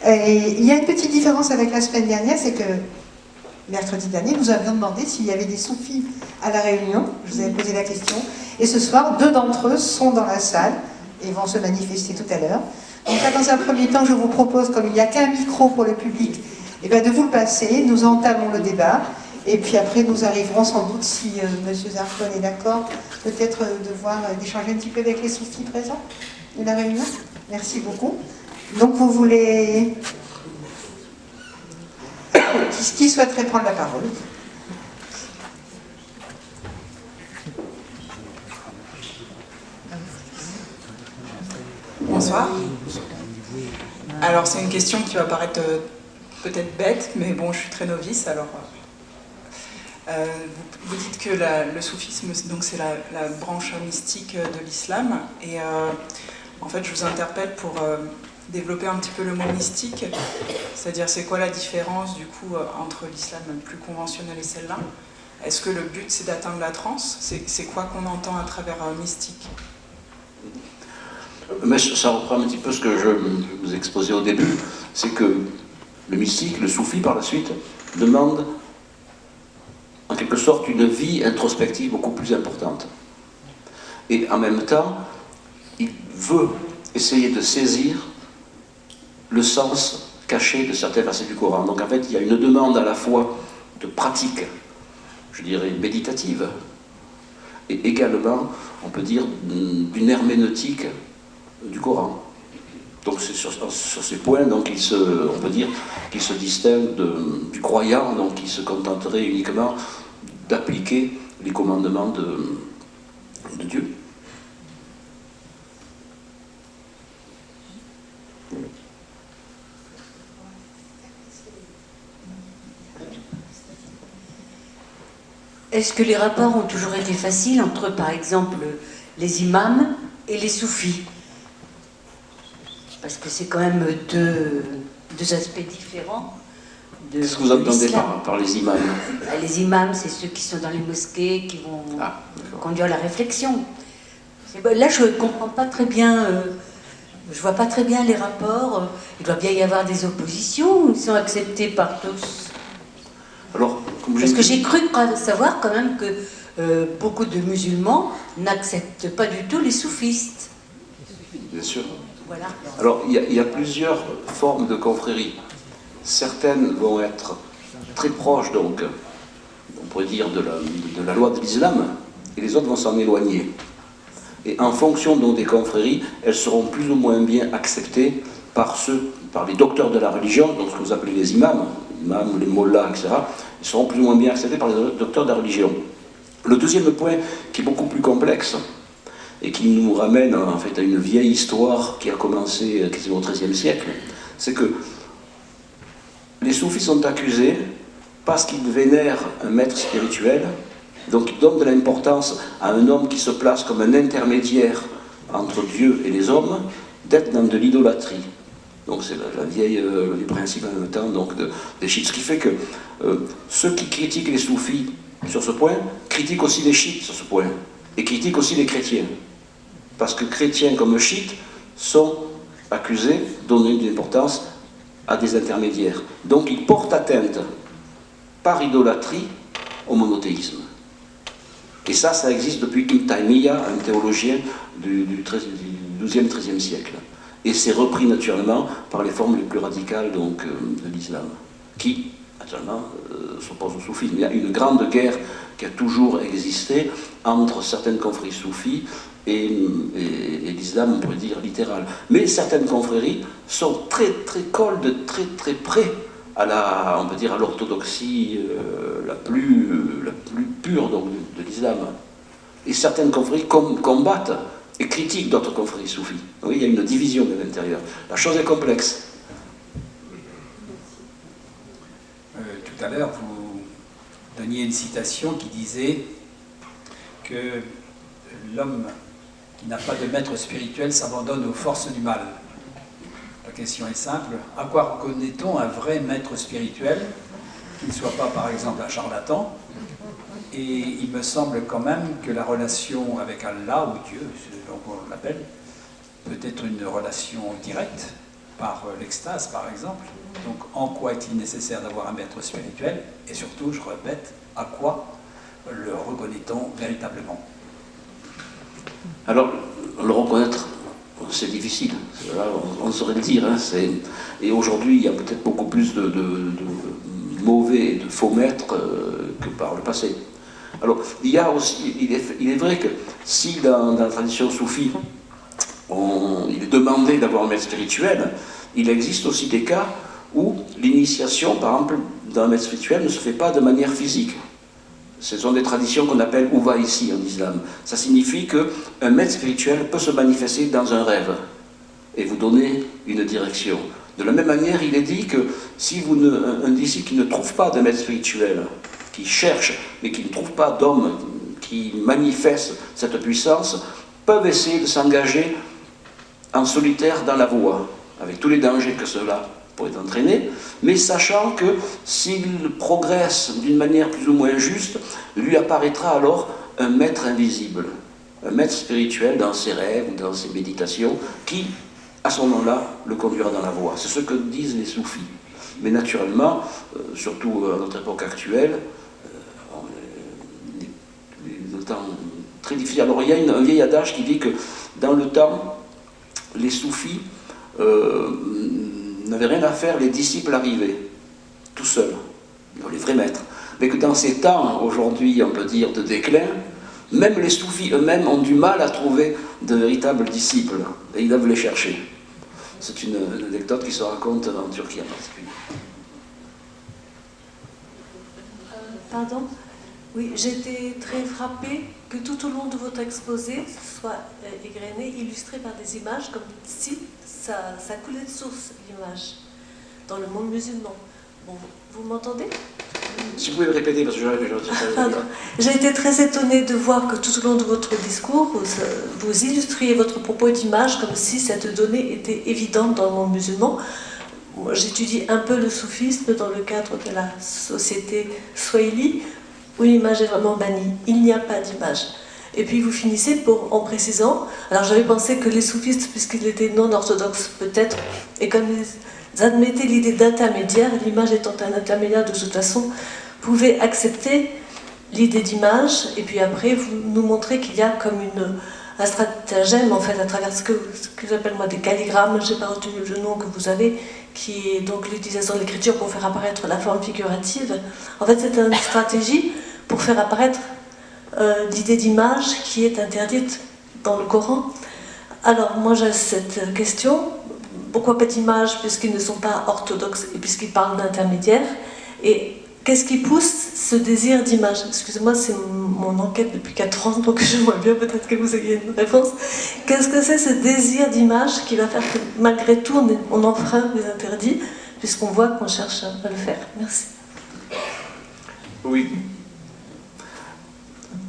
Et il y a une petite différence avec la semaine dernière, c'est que mercredi dernier, nous avions demandé s'il y avait des soufis à la réunion. Je vous avais posé la question. Et ce soir, 2 d'entre eux sont dans la salle et vont se manifester tout à l'heure. Donc là, dans un premier temps, je vous propose, comme il n'y a qu'un micro pour le public, eh bien, de vous le passer. Nous entamons le débat. Et puis après, nous arriverons sans doute, si M. Zarkon est d'accord, peut-être d'échanger un petit peu avec les soufis présents de la réunion. Merci beaucoup. Donc vous voulez... Qui souhaiterait prendre la parole? Bonsoir. Alors c'est une question qui va paraître peut-être bête, mais bon, je suis très novice, alors... vous dites que le soufisme, donc c'est la branche mystique de l'islam, et en fait je vous interpelle pour développer un petit peu le mot mystique, c'est-à-dire c'est quoi la différence du coup entre l'islam plus conventionnel et celle-là? Est-ce que le but c'est d'atteindre la transe? C'est quoi qu'on entend à travers mystique? Mais ça reprend un petit peu ce que je vous exposais au début, c'est que le mystique, le soufi par la suite, demande en quelque sorte une vie introspective beaucoup plus importante. Et en même temps, il veut essayer de saisir le sens caché de certains versets du Coran. Donc en fait, il y a une demande à la fois de pratique, je dirais méditative, et également, on peut dire, d'une herméneutique du Coran. Donc c'est sur ces points, donc, on peut dire qu'il se distingue du croyant, donc qui se contenterait uniquement d'appliquer les commandements de Dieu. Est-ce que les rapports ont toujours été faciles entre, par exemple, les imams et les soufis? Parce que c'est quand même deux aspects différents. Qu'est-ce que vous entendez par les imams? Les imams, c'est ceux qui sont dans les mosquées, qui vont conduire à la réflexion. Là, je ne comprends pas très bien, je ne vois pas très bien les rapports. Il doit bien y avoir des oppositions, ils sont acceptés par tous. Alors, parce que j'ai cru savoir quand même que beaucoup de musulmans n'acceptent pas du tout les soufistes. Bien sûr. Voilà. Alors, il y a plusieurs formes de confréries. Certaines vont être très proches donc on pourrait dire, de la loi de l'islam, et les autres vont s'en éloigner. Et en fonction donc, des confréries, elles seront plus ou moins bien acceptées par les docteurs de la religion, donc ce que vous appelez les imams, les mollahs, etc. Ils seront plus ou moins bien acceptés par les docteurs de la religion. Le deuxième point, qui est beaucoup plus complexe, et qui nous ramène en fait à une vieille histoire qui a commencé quasiment au XIIIe siècle, c'est que les soufis sont accusés parce qu'ils vénèrent un maître spirituel, donc ils donnent de l'importance à un homme qui se place comme un intermédiaire entre Dieu et les hommes, d'être dans de l'idolâtrie. Donc c'est les principes en même temps donc, des chiites. Ce qui fait que ceux qui critiquent les soufis sur ce point, critiquent aussi les chiites sur ce point, et critiquent aussi les chrétiens. Parce que chrétiens comme chiites sont accusés de donner de l'importance à des intermédiaires. Donc ils portent atteinte, par idolâtrie, au monothéisme. Et ça existe depuis Ibn Taymiyyah, un théologien du XIIe, XIIIe siècle. Et c'est repris naturellement par les formes les plus radicales donc, de l'islam, qui, naturellement, s'opposent au soufisme. Il y a une grande guerre qui a toujours existé entre certaines confréries soufis et l'islam, on pourrait dire, littéral. Mais certaines confréries collent de très près à on peut dire, à l'orthodoxie la plus pure donc, de l'islam. Et certaines confréries combattent et critiquent d'autres confréries soufis. Oui, il y a une division de l'intérieur. La chose est complexe. Tout à l'heure, vous donniez une citation qui disait que l'homme qui n'a pas de maître spirituel s'abandonne aux forces du mal. La question est simple, à quoi reconnaît-on un vrai maître spirituel, qui ne soit pas par exemple un charlatan? Et il me semble quand même que la relation avec Allah, ou Dieu, selon qu'on l'appelle, peut être une relation directe, par l'extase par exemple. Donc en quoi est-il nécessaire d'avoir un maître spirituel? Et surtout, je répète, à quoi le reconnaît-on véritablement? Alors, le reconnaître, c'est difficile. Là, on saurait le dire. Hein, et aujourd'hui, il y a peut-être beaucoup plus de mauvais et de faux maîtres que par le passé. Alors, il y a aussi, il est vrai que si dans la tradition soufie, il est demandé d'avoir un maître spirituel, il existe aussi des cas où l'initiation, par exemple, d'un maître spirituel ne se fait pas de manière physique. Ce sont des traditions qu'on appelle ouvaïsi en islam. Ça signifie qu'un maître spirituel peut se manifester dans un rêve et vous donner une direction. De la même manière, il est dit que si un disciple qui ne trouve pas de maître spirituel, qui cherche, mais qui ne trouve pas d'homme qui manifeste cette puissance, peuvent essayer de s'engager en solitaire dans la voie, avec tous les dangers que cela pourrait entraîner, mais sachant que s'il progresse d'une manière plus ou moins juste, lui apparaîtra alors un maître invisible, un maître spirituel dans ses rêves ou dans ses méditations, qui, à ce moment-là, le conduira dans la voie. C'est ce que disent les soufis. Mais naturellement, surtout à notre époque actuelle, des temps très difficiles. Alors il y a un vieil adage qui dit que dans le temps, les soufis n'avaient rien à faire, les disciples arrivaient, tout seuls, les vrais maîtres. Mais que dans ces temps, aujourd'hui, on peut dire, de déclin, même les soufis eux-mêmes ont du mal à trouver de véritables disciples, et ils doivent les chercher. C'est une anecdote qui se raconte en Turquie en particulier. Pardon? Oui, j'étais très frappée que tout au long de votre exposé soit égrené, illustré par des images, comme si ça coulait de source, l'image, dans le monde musulman. Bon, vous m'entendez? Si vous pouvez me répéter, parce que j'ai été très étonnée de voir que tout au long de votre discours, vous illustriez votre propos d'images comme si cette donnée était évidente dans le monde musulman. Moi, j'étudie un peu le soufisme dans le cadre de la société swahili, où l'image est vraiment bannie. Il n'y a pas d'image. Et puis vous finissez en précisant, alors j'avais pensé que les soufistes, puisqu'ils étaient non orthodoxes peut-être, et comme ils admettaient l'idée d'intermédiaire, l'image étant un intermédiaire de toute façon, pouvaient accepter l'idée d'image, et puis après vous nous montrez qu'il y a comme un stratagème en fait à travers ce que j'appelle moi des calligrammes, je n'ai pas retenu le nom que vous avez, qui est donc l'utilisation de l'écriture pour faire apparaître la forme figurative. En fait c'est une stratégie pour faire apparaître l'idée d'image qui est interdite dans le Coran. Alors moi j'ai cette question, pourquoi pas d'image puisqu'ils ne sont pas orthodoxes et puisqu'ils parlent d'intermédiaire, et qu'est-ce qui pousse ce désir d'image? Excusez-moi, c'est mon enquête depuis 4 ans, donc j'aimerais bien peut-être que vous ayez une réponse. Qu'est-ce que c'est ce désir d'image qui va faire que malgré tout on enfreint les interdits, puisqu'on voit qu'on cherche à le faire? Merci. Oui.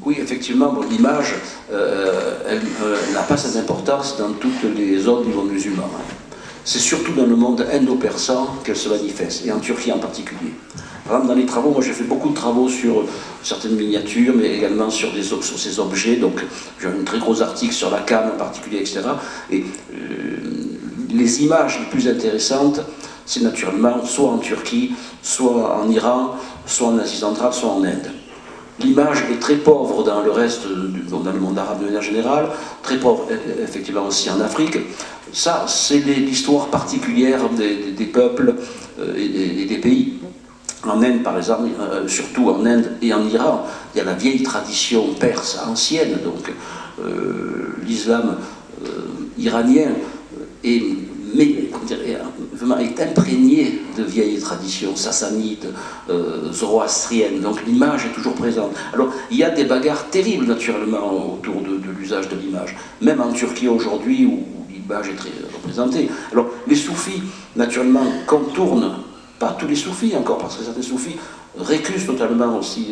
Oui, effectivement, bon, l'image, elle n'a pas cette importance dans toutes les zones du monde musulman. C'est surtout dans le monde indo-persan qu'elle se manifeste, et en Turquie en particulier. Par exemple, dans les travaux, moi j'ai fait beaucoup de travaux sur certaines miniatures, mais également sur ces objets. Donc j'ai un très gros article sur la canne en particulier, etc. Et les images les plus intéressantes, c'est naturellement soit en Turquie, soit en Iran, soit en Asie centrale, soit en Inde. L'image est très pauvre dans le reste, dans le monde arabe de manière générale, très pauvre effectivement aussi en Afrique. Ça, c'est l'histoire particulière des peuples et des pays. En Inde, par exemple, surtout en Inde et en Iran, il y a la vieille tradition perse ancienne, donc l'islam iranien est imprégné de vieilles traditions sassanides, zoroastriennes, donc l'image est toujours présente. Alors, il y a des bagarres terribles, naturellement, autour de l'usage de l'image, même en Turquie aujourd'hui, où l'image est très représentée. Alors, les soufis, naturellement, contournent, pas tous les soufis encore, parce que certains soufis récusent totalement aussi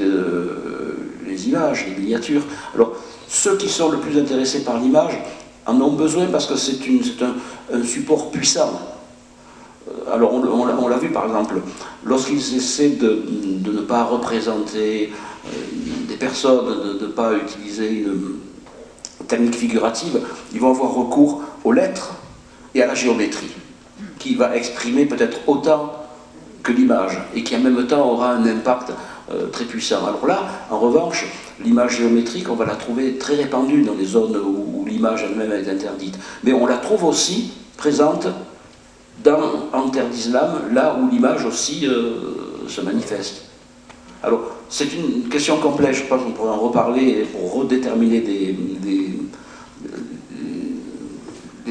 les images, les miniatures. Alors, ceux qui sont le plus intéressés par l'image en ont besoin parce que c'est un support puissant. Alors on l'a vu par exemple, lorsqu'ils essaient de ne pas représenter des personnes, de ne pas utiliser une technique figurative, ils vont avoir recours aux lettres et à la géométrie, qui va exprimer peut-être autant que l'image, et qui en même temps aura un impact très puissant. Alors là, en revanche, l'image géométrique, on va la trouver très répandue dans les zones où l'image elle-même est interdite. Mais on la trouve aussi présente en terre d'islam, là où l'image aussi se manifeste. Alors, c'est une question complexe, je pense qu'on pourrait en reparler pour redéterminer des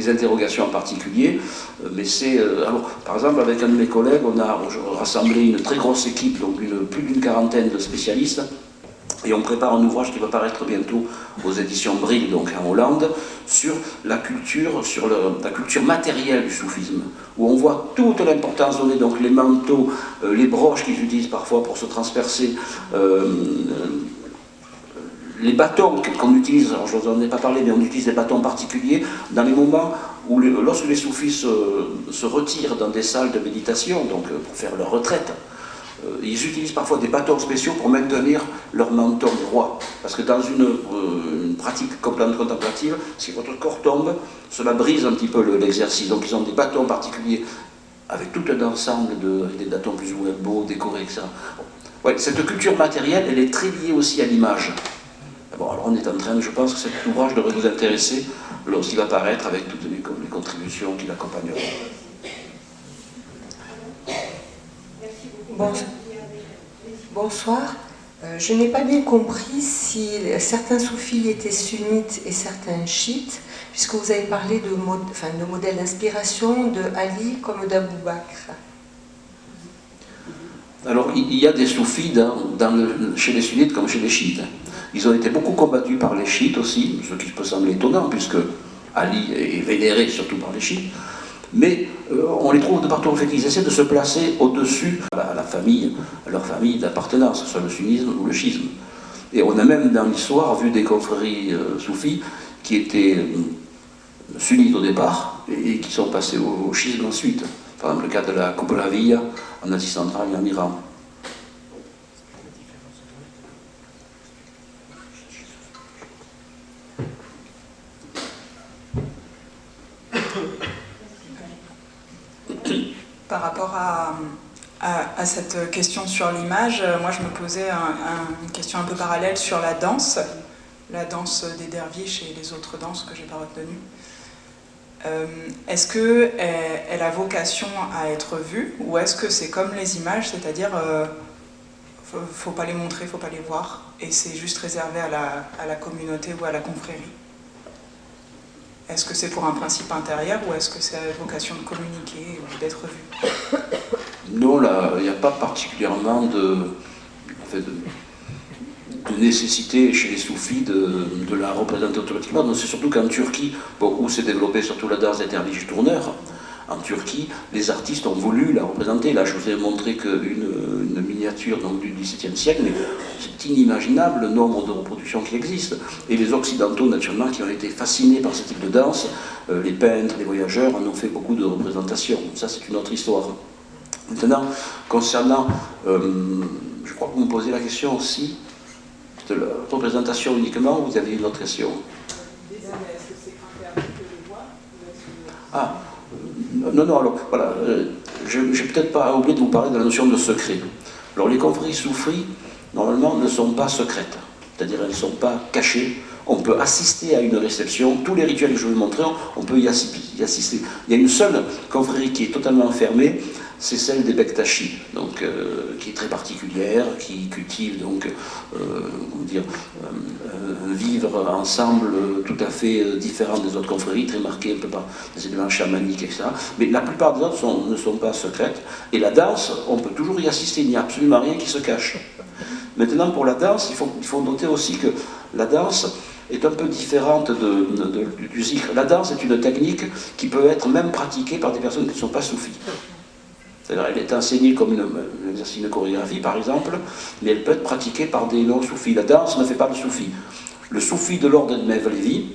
interrogations en particulier, mais c'est... alors, par exemple, avec un de mes collègues, on a rassemblé une très grosse équipe, donc plus d'une quarantaine de spécialistes, et on prépare un ouvrage qui va paraître bientôt aux éditions Brill, donc en Hollande, sur la culture matérielle du soufisme, où on voit toute l'importance donnée, donc les manteaux, les broches qu'ils utilisent parfois pour se transpercer, les bâtons qu'on utilise, alors je n'en ai pas parlé, mais on utilise des bâtons particuliers dans les moments où, lorsque les soufis se retirent dans des salles de méditation, donc pour faire leur retraite, ils utilisent parfois des bâtons spéciaux pour maintenir leur menton droit. Parce que dans une pratique complètement contemplative, si votre corps tombe, cela brise un petit peu l'exercice. Donc ils ont des bâtons particuliers avec tout un ensemble des bâtons plus ou moins beaux, décorés, etc. Bon. Ouais, cette culture matérielle, elle est très liée aussi à l'image. Bon, alors on est en train, je pense que cet ouvrage devrait vous intéresser lorsqu'il va paraître avec toutes les contributions qui l'accompagneront. Bonsoir. Je n'ai pas bien compris si certains soufis étaient sunnites et certains chiites, puisque vous avez parlé de modèles d'inspiration de Ali comme d'Abou Bakr. Alors, il y a des soufis chez les sunnites comme chez les chiites. Ils ont été beaucoup combattus par les chiites aussi, ce qui peut sembler étonnant, puisque Ali est vénéré surtout par les chiites. Mais on les trouve de partout. En fait, ils essaient de se placer au-dessus à leur famille d'appartenance, que ce soit le sunnisme ou le chiisme. Et on a même dans l'histoire vu des confréries soufis qui étaient sunnites au départ et qui sont passés au schisme ensuite. Par exemple, le cas de la Kubraviyya en Asie centrale et en Iran. Par rapport à cette question sur l'image, moi je me posais une question un peu parallèle sur la danse des derviches et les autres danses que je n'ai pas retenues. Est-ce qu'elle a vocation à être vue, ou est-ce que c'est comme les images, c'est-à-dire faut pas les montrer, faut pas les voir, et c'est juste réservé à la communauté ou à la confrérie. Est-ce que c'est pour un principe intérieur ou est-ce que c'est à vocation de communiquer ou d'être vu? Non, là, il n'y a pas particulièrement de nécessité chez les soufis de la représenter automatiquement. C'est surtout qu'en Turquie, bon, où s'est développée surtout la danse des derviches tourneurs, en Turquie, les artistes ont voulu la représenter. Là, je vous ai montré qu'une miniature donc, du XVIIe siècle, mais c'est inimaginable le nombre de reproductions qui existent. Et les Occidentaux, naturellement, qui ont été fascinés par ce type de danse, les peintres, les voyageurs, en ont fait beaucoup de représentations. Ça, c'est une autre histoire. Maintenant, concernant, je crois que vous me posez la question aussi, de la représentation uniquement, ou vous avez une autre question? Ah, non, alors, voilà, j'ai peut-être pas oublié de vous parler de la notion de secret. Alors, les confréries soufis, normalement, ne sont pas secrètes, c'est-à-dire elles ne sont pas cachées. On peut assister à une réception, tous les rituels que je vais vous montrer, on peut y assister. Il y a une seule confrérie qui est totalement fermée, c'est celle des Bektashi, donc qui est très particulière, qui cultive donc, un vivre ensemble tout à fait différent des autres confréries, très marqué un peu par des éléments chamaniques, etc. Mais la plupart des autres ne sont pas secrètes. Et la danse, on peut toujours y assister, il n'y a absolument rien qui se cache. Maintenant, pour la danse, il faut noter aussi que la danse est un peu différente du zikr. La danse est une technique qui peut être même pratiquée par des personnes qui ne sont pas soufis. C'est-à-dire, elle est enseignée comme une chorégraphie, par exemple, mais elle peut être pratiquée par des non-soufis. La danse ne fait pas le soufi. Le soufi de l'ordre de Mevlevi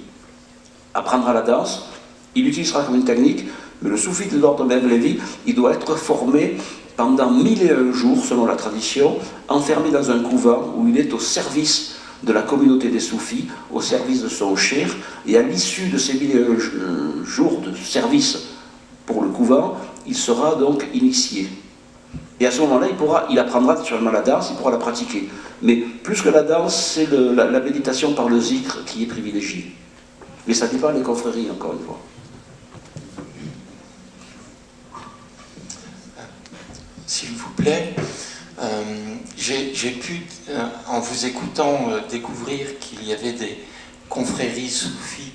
apprendra la danse, il l'utilisera comme une technique, mais le soufi de l'ordre de Mevlevi, il doit être formé pendant 1001 jours, selon la tradition, enfermé dans un couvent où il est au service de la communauté des soufis, au service de son cher, et à l'issue de ces 1001 jours de service pour le couvent, il sera donc initié. Et à ce moment-là, il apprendra naturellement la danse, il pourra la pratiquer. Mais plus que la danse, c'est la méditation par le zikr qui est privilégiée. Mais ça dépend des confréries, encore une fois. S'il vous plaît, j'ai pu, en vous écoutant, découvrir qu'il y avait des confréries soufis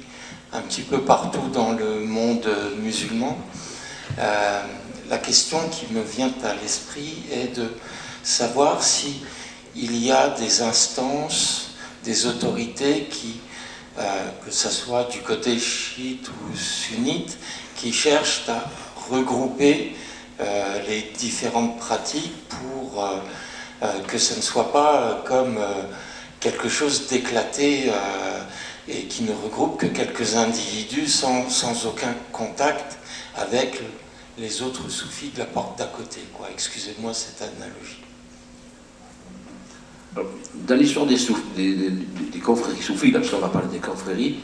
un petit peu partout dans le monde musulman. La question qui me vient à l'esprit est de savoir si il y a des instances, des autorités qui, que ce soit du côté chiite ou sunnite, qui cherchent à regrouper les différentes pratiques pour que ce ne soit pas comme quelque chose d'éclaté et qui ne regroupe que quelques individus sans aucun contact avec les autres soufis de la porte d'à côté, quoi. Excusez-moi cette analogie. Dans l'histoire des confréries soufis, là, parce qu'on va parler des confréries,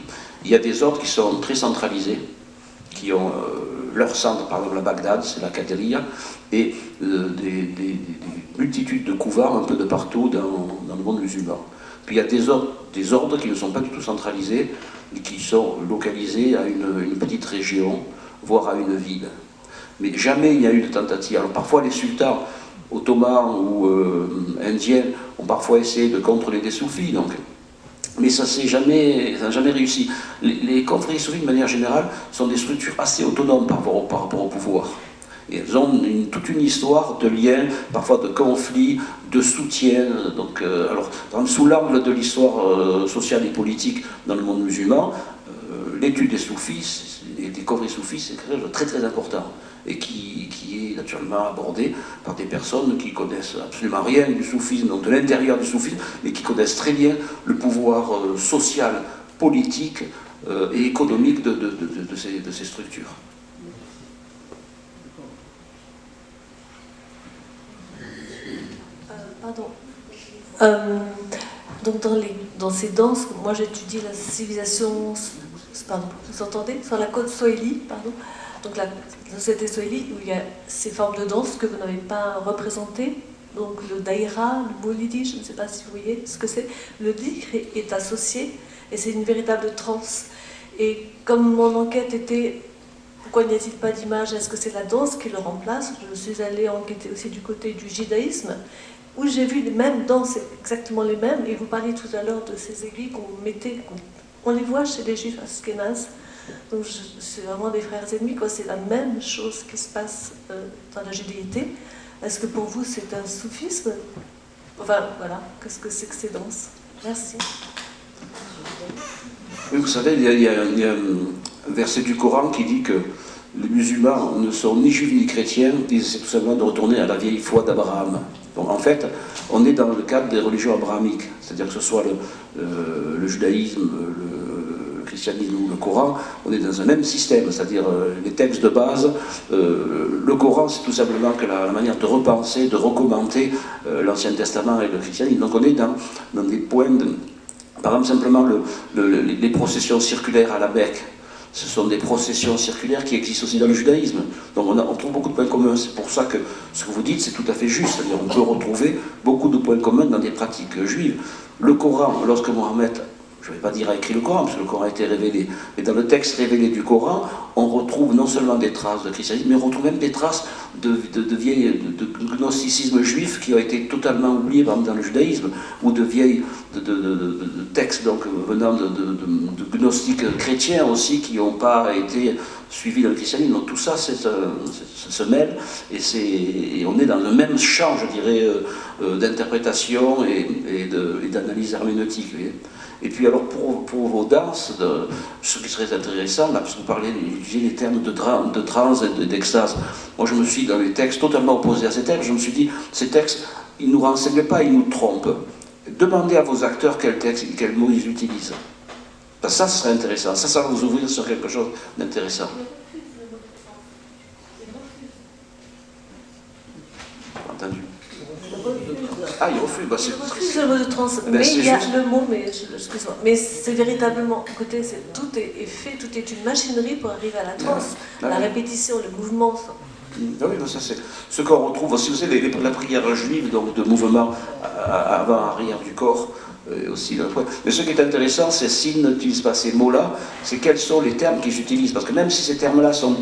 il y a des ordres qui sont très centralisés, qui ont leur centre, par exemple à Bagdad, c'est la Qadiriya, et des multitudes de couvents un peu de partout dans le monde musulman. Puis il y a des ordres qui ne sont pas du tout centralisés, et qui sont localisés à une petite région, voire à une ville. Mais jamais il n'y a eu de tentative. Alors parfois les sultans ottomans ou indiens ont parfois essayé de contrôler des soufis, donc. Mais ça n'a jamais réussi. Les confréries soufis, de manière générale, sont des structures assez autonomes par rapport au pouvoir. Et elles ont toute une histoire de liens, parfois de conflits, de soutien. Donc, alors, sous l'angle de l'histoire sociale et politique dans le monde musulman, l'étude des soufis, des confréries soufis, c'est quelque chose de très très important. Et qui est naturellement abordé par des personnes qui connaissent absolument rien du soufisme, donc de l'intérieur du soufisme, mais qui connaissent très bien le pouvoir social, politique et économique de ces structures. Pardon. Donc dans ces danses, moi j'étudie la civilisation, pardon, vous entendez, sur la côte Swahili, pardon. Donc la société Swahili, où il y a ces formes de danse que vous n'avez pas représentées, donc le daïra, le moulidi, je ne sais pas si vous voyez ce que c'est, le dhikr est associé, et c'est une véritable transe. Et comme mon enquête était, pourquoi n'y a-t-il pas d'image, est-ce que c'est la danse qui le remplace? Je suis allée enquêter aussi du côté du judaïsme, où j'ai vu les mêmes danses, exactement les mêmes, et vous parliez tout à l'heure de ces aiguilles qu'on mettait, on les voit chez les juifs ashkénazes, donc c'est vraiment des frères ennemis, quoi. C'est la même chose qui se passe dans la judéité. Est-ce que pour vous c'est un soufisme? Enfin voilà, qu'est-ce que c'est que ces danses? Merci. Oui, vous savez, il y a un verset du Coran qui dit que les musulmans ne sont ni juifs ni chrétiens, c'est tout simplement de retourner à la vieille foi d'Abraham. Donc en fait, on est dans le cadre des religions abrahamiques, c'est-à-dire que ce soit le judaïsme, le christianisme ou le Coran, on est dans un même système, c'est-à-dire les textes de base. Le Coran, c'est tout simplement que la manière de repenser, de recommenter l'Ancien Testament et le christianisme. Donc on est dans des points par exemple, simplement les processions circulaires à la Mecque. Ce sont des processions circulaires qui existent aussi dans le judaïsme. Donc on trouve beaucoup de points communs. C'est pour ça que ce que vous dites, c'est tout à fait juste. C'est-à-dire on peut retrouver beaucoup de points communs dans des pratiques juives. Le Coran, lorsque Mohammed, je ne vais pas dire a écrit le Coran, parce que le Coran a été révélé, mais dans le texte révélé du Coran, on retrouve non seulement des traces de christianisme, mais on retrouve même des traces de gnosticisme juif qui ont été totalement oubliés, par exemple dans le judaïsme, ou de textes donc, venant de gnostiques chrétiens aussi qui n'ont pas été suivis dans le christianisme. Donc tout ça se mêle et on est dans le même champ, je dirais, d'interprétation et d'analyse herméneutique. Et puis alors pour vos danses, ce qui serait intéressant, là, parce que vous parlez d'utiliser les termes de transe et d'extase. Moi je me suis dans les textes totalement opposés à ces termes, je me suis dit, ces textes, ils ne nous renseignent pas, ils nous trompent. Demandez à vos acteurs quels textes, quels mots ils utilisent. Parce que ça, ce serait intéressant. Ça va vous ouvrir sur quelque chose d'intéressant. Entendu. Ah, il refuse. Bah, il refuse le mot de trans, mais il y a le mot, mais excuse-moi. Mais c'est véritablement, écoutez, tout est fait, tout est une machinerie pour arriver à la trans. La répétition, le mouvement. Ah oui, ça c'est ce qu'on retrouve. Si vous savez, la prière juive, donc de mouvement avant-arrière du corps, aussi. Mais ce qui est intéressant, c'est s'ils n'utilisent pas ces mots-là, c'est quels sont les termes qu'ils utilisent. Parce que même si ces termes-là sont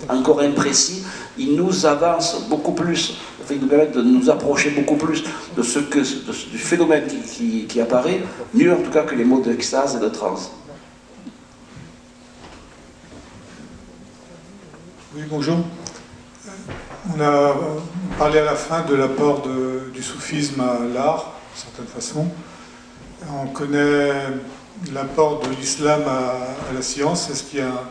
encore imprécis, ils nous avancent beaucoup plus. Ils nous permettent de nous approcher beaucoup plus du phénomène qui apparaît, mieux en tout cas que les mots d'extase et de transe. Oui, bonjour. On a parlé à la fin de l'apport du soufisme à l'art, d'une certaine façon. On connaît l'apport de l'islam à la science. Est-ce qu'il y a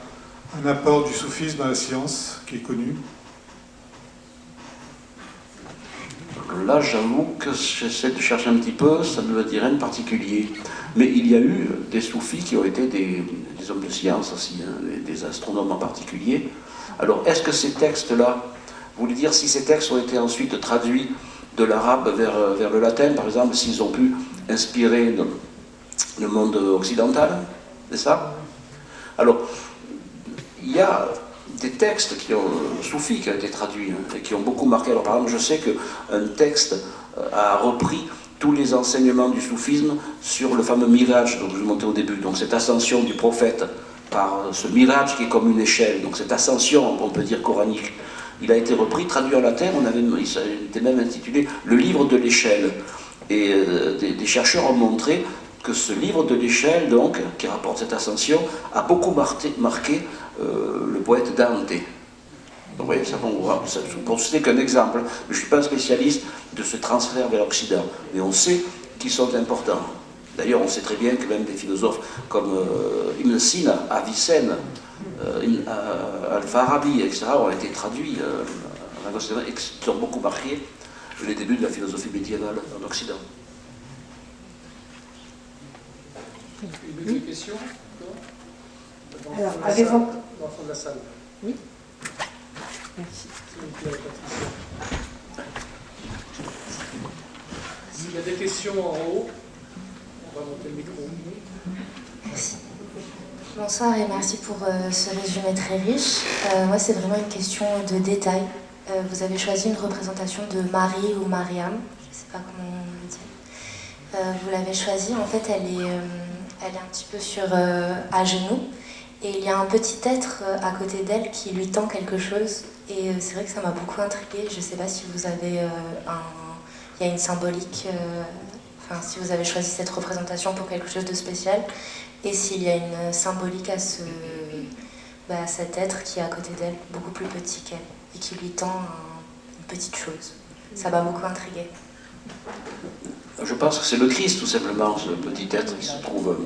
un apport du soufisme à la science qui est connu? Là, j'avoue que j'essaie de chercher un petit peu, ça ne me dit rien de particulier. Mais il y a eu des soufis qui ont été des hommes de science aussi, hein, des astronomes en particulier. Alors, est-ce que ces textes-là, vous voulez dire si ces textes ont été ensuite traduits de l'arabe vers le latin, par exemple, s'ils ont pu inspirer le monde occidental, c'est ça? Alors, il y a des textes soufis qui ont été traduits et qui ont beaucoup marqué. Alors, par exemple, je sais qu'un texte a repris tous les enseignements du soufisme sur le fameux mirage dont je vous montais au début, donc cette ascension du prophète par ce mirage qui est comme une échelle, donc cette ascension, on peut dire, coranique. Il a été repris, traduit en latin, il était même intitulé « Le livre de l'échelle ». Et des chercheurs ont montré que ce livre de l'échelle, donc, qui rapporte cette ascension, a beaucoup marqué le poète Dante. Donc vous voyez, pour citer qu'un exemple, je ne suis pas un spécialiste de ce transfert vers l'Occident, mais on sait qu'ils sont importants. D'ailleurs, on sait très bien que même des philosophes comme Ibn Sina, Avicenne, Al-Farabi, etc., ont été traduits en langue occidentale et qui ont beaucoup marqué les débuts de la philosophie médiévale en Occident. Une autre question? Alors, avez-vous... Dans le fond de la salle. Oui. Merci. S'il y a des questions en haut, on va monter le micro. Merci. Bonsoir et merci pour ce résumé très riche. Moi, c'est vraiment une question de détail. Vous avez choisi une représentation de Marie ou Mariam, je ne sais pas comment on le dit. Vous l'avez choisie, en fait, elle est un petit peu à genoux. Et il y a un petit être à côté d'elle qui lui tend quelque chose. Et c'est vrai que ça m'a beaucoup intriguée. Je ne sais pas si vous avez il il y a une symbolique, enfin si vous avez choisi cette représentation pour quelque chose de spécial, et s'il y a une symbolique à cet être qui est à côté d'elle, beaucoup plus petit qu'elle, et qui lui tend une petite chose. Ça m'a beaucoup intriguée. Je pense que c'est le Christ, tout simplement, ce petit être qui se trouve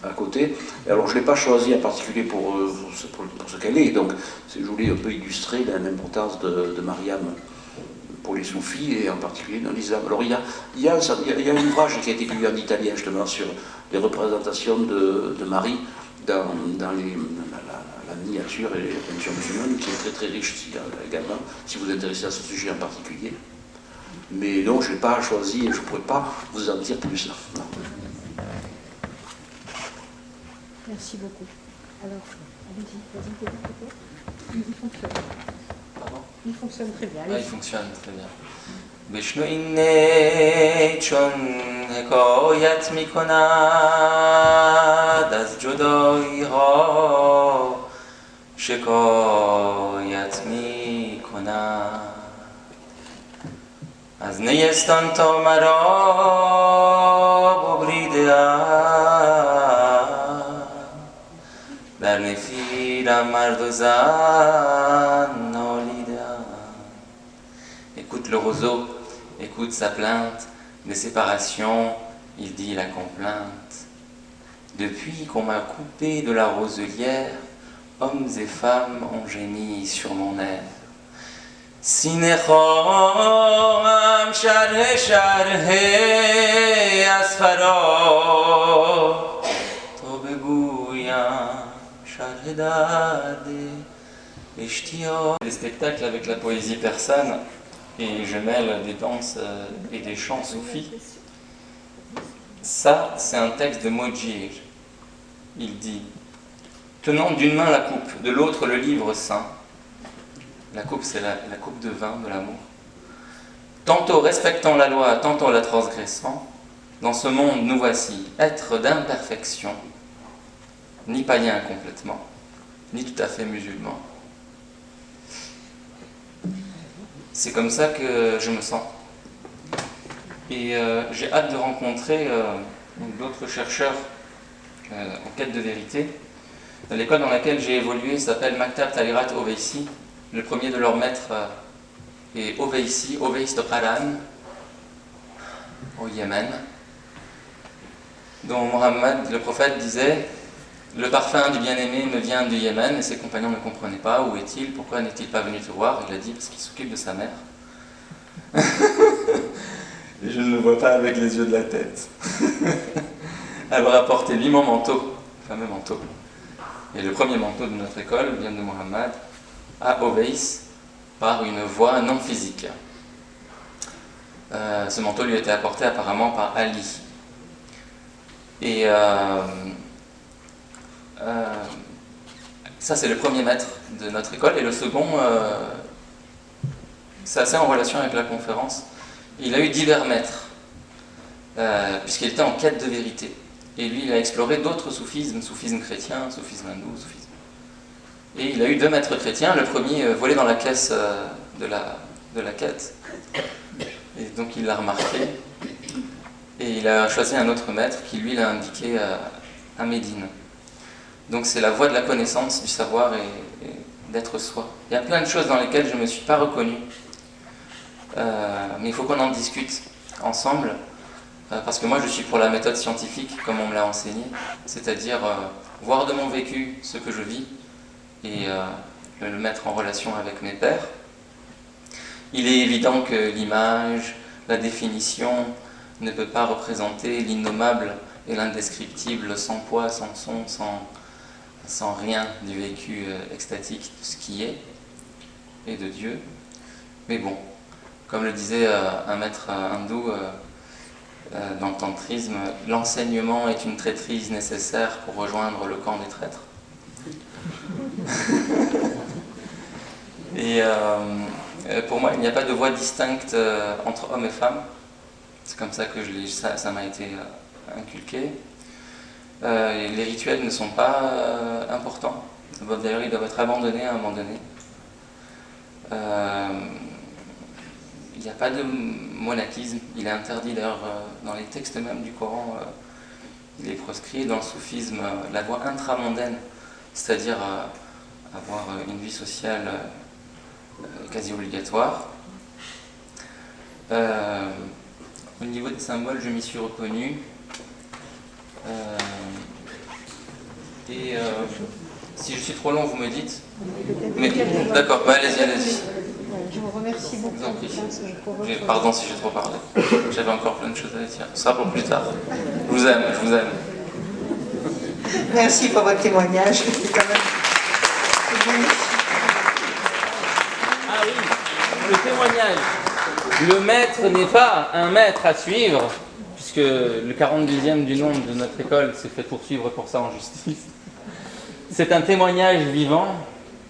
à côté. Et alors, je ne l'ai pas choisi en particulier pour ce qu'elle est, donc je voulais un peu illustrer l'importance de Mariam pour les soufis, et en particulier dans l'islam. Alors, il y a un ouvrage qui a été publié en italien, justement, sur les représentations de Marie dans la miniature et les peintures musulmanes, qui est très très riche également, si vous vous intéressez à ce sujet en particulier. Mais non, je ne l'ai pas choisi et je ne pourrais pas vous en dire plus. Non. Merci beaucoup. Alors, allez-y, vas-y, il fonctionne. Pardon ? Il fonctionne très bien. Il fonctionne très bien. بشنو اینه چون حکایت می کند از جدایی ها شکایت می کند از نیستان تا مرا ببریده در نفیرم مرد و زن نالیده. Écoute le roseau, écoute sa plainte, des séparations, il dit la complainte. Depuis qu'on m'a coupé de la roselière, hommes et femmes ont gémi sur mon air. Si نخواهم شرح شرح از فرا تا بگویم شرح درد اشتیاق. Des spectacles avec la poésie persane, et je mêle des danses et des chants soufis. Ça, c'est un texte de Mojir. Il dit, tenant d'une main la coupe, de l'autre le livre saint. La coupe, c'est la coupe de vin de l'amour. Tantôt respectant la loi, tantôt la transgressant, dans ce monde nous voici, êtres d'imperfection, ni païens complètement, ni tout à fait musulmans. C'est comme ça que je me sens. Et j'ai hâte de rencontrer d'autres chercheurs en quête de vérité. L'école dans laquelle j'ai évolué s'appelle Maktab Talirat Oveissi. Le premier de leurs maîtres est Oveissi de Qaran, au Yémen, dont Mohammed, le prophète, disait « Le parfum du bien-aimé me vient du Yémen » et ses compagnons ne comprenaient pas. Où est-il? Pourquoi n'est-il pas venu te voir? Il a dit « Parce qu'il s'occupe de sa mère. » Et je ne le vois pas avec les yeux de la tête. Elle va apporter lui mon manteau, le fameux manteau. Et le premier manteau de notre école vient de Mohammed à Oveis par une voie non physique. Ce manteau lui a été apporté apparemment par Ali. Et ça, c'est le premier maître de notre école. Et le second, c'est assez en relation avec la conférence. Il a eu divers maîtres, puisqu'il était en quête de vérité. Et lui, il a exploré d'autres soufismes, soufisme chrétien, soufisme hindou, soufisme. Et il a eu deux maîtres chrétiens. Le premier volait dans la caisse de la quête. Et donc il l'a remarqué. Et il a choisi un autre maître qui, lui, l'a indiqué à Médine. Donc c'est la voie de la connaissance, du savoir et d'être soi. Il y a plein de choses dans lesquelles je ne me suis pas reconnu. Mais il faut qu'on en discute ensemble. Parce que moi, je suis pour la méthode scientifique, comme on me l'a enseigné. C'est-à-dire voir de mon vécu ce que je vis et le mettre en relation avec mes pairs. Il est évident que l'image, la définition ne peut pas représenter l'innommable et l'indescriptible sans poids, sans son, sans rien du vécu extatique de ce qui est et de Dieu. Mais bon, comme le disait un maître hindou dans le tantrisme, l'enseignement est une traîtrise nécessaire pour rejoindre le camp des traîtres. Et pour moi, il n'y a pas de voie distincte entre hommes et femmes. C'est comme ça que ça m'a été inculqué. Et les rituels ne sont pas importants. D'ailleurs, ils doivent être abandonnés à un moment donné. il n'y a pas de monachisme, il est interdit d'ailleurs dans les textes même du Coran, il est proscrit dans le soufisme la voie intramondaine, c'est-à-dire avoir une vie sociale quasi obligatoire. Au niveau des symboles, je m'y suis reconnu. Si je suis trop long, vous me dites. Mais d'accord, bah, allez-y, allez-y. Je vous remercie beaucoup. Pardon si j'ai trop parlé. J'avais encore plein de choses à dire. Ce sera pour plus tard. Je vous aime, je vous aime. Merci pour votre témoignage. Ah oui, le témoignage. Le maître n'est pas un maître à suivre, puisque le 42e du nombre de notre école s'est fait poursuivre pour ça en justice. C'est un témoignage vivant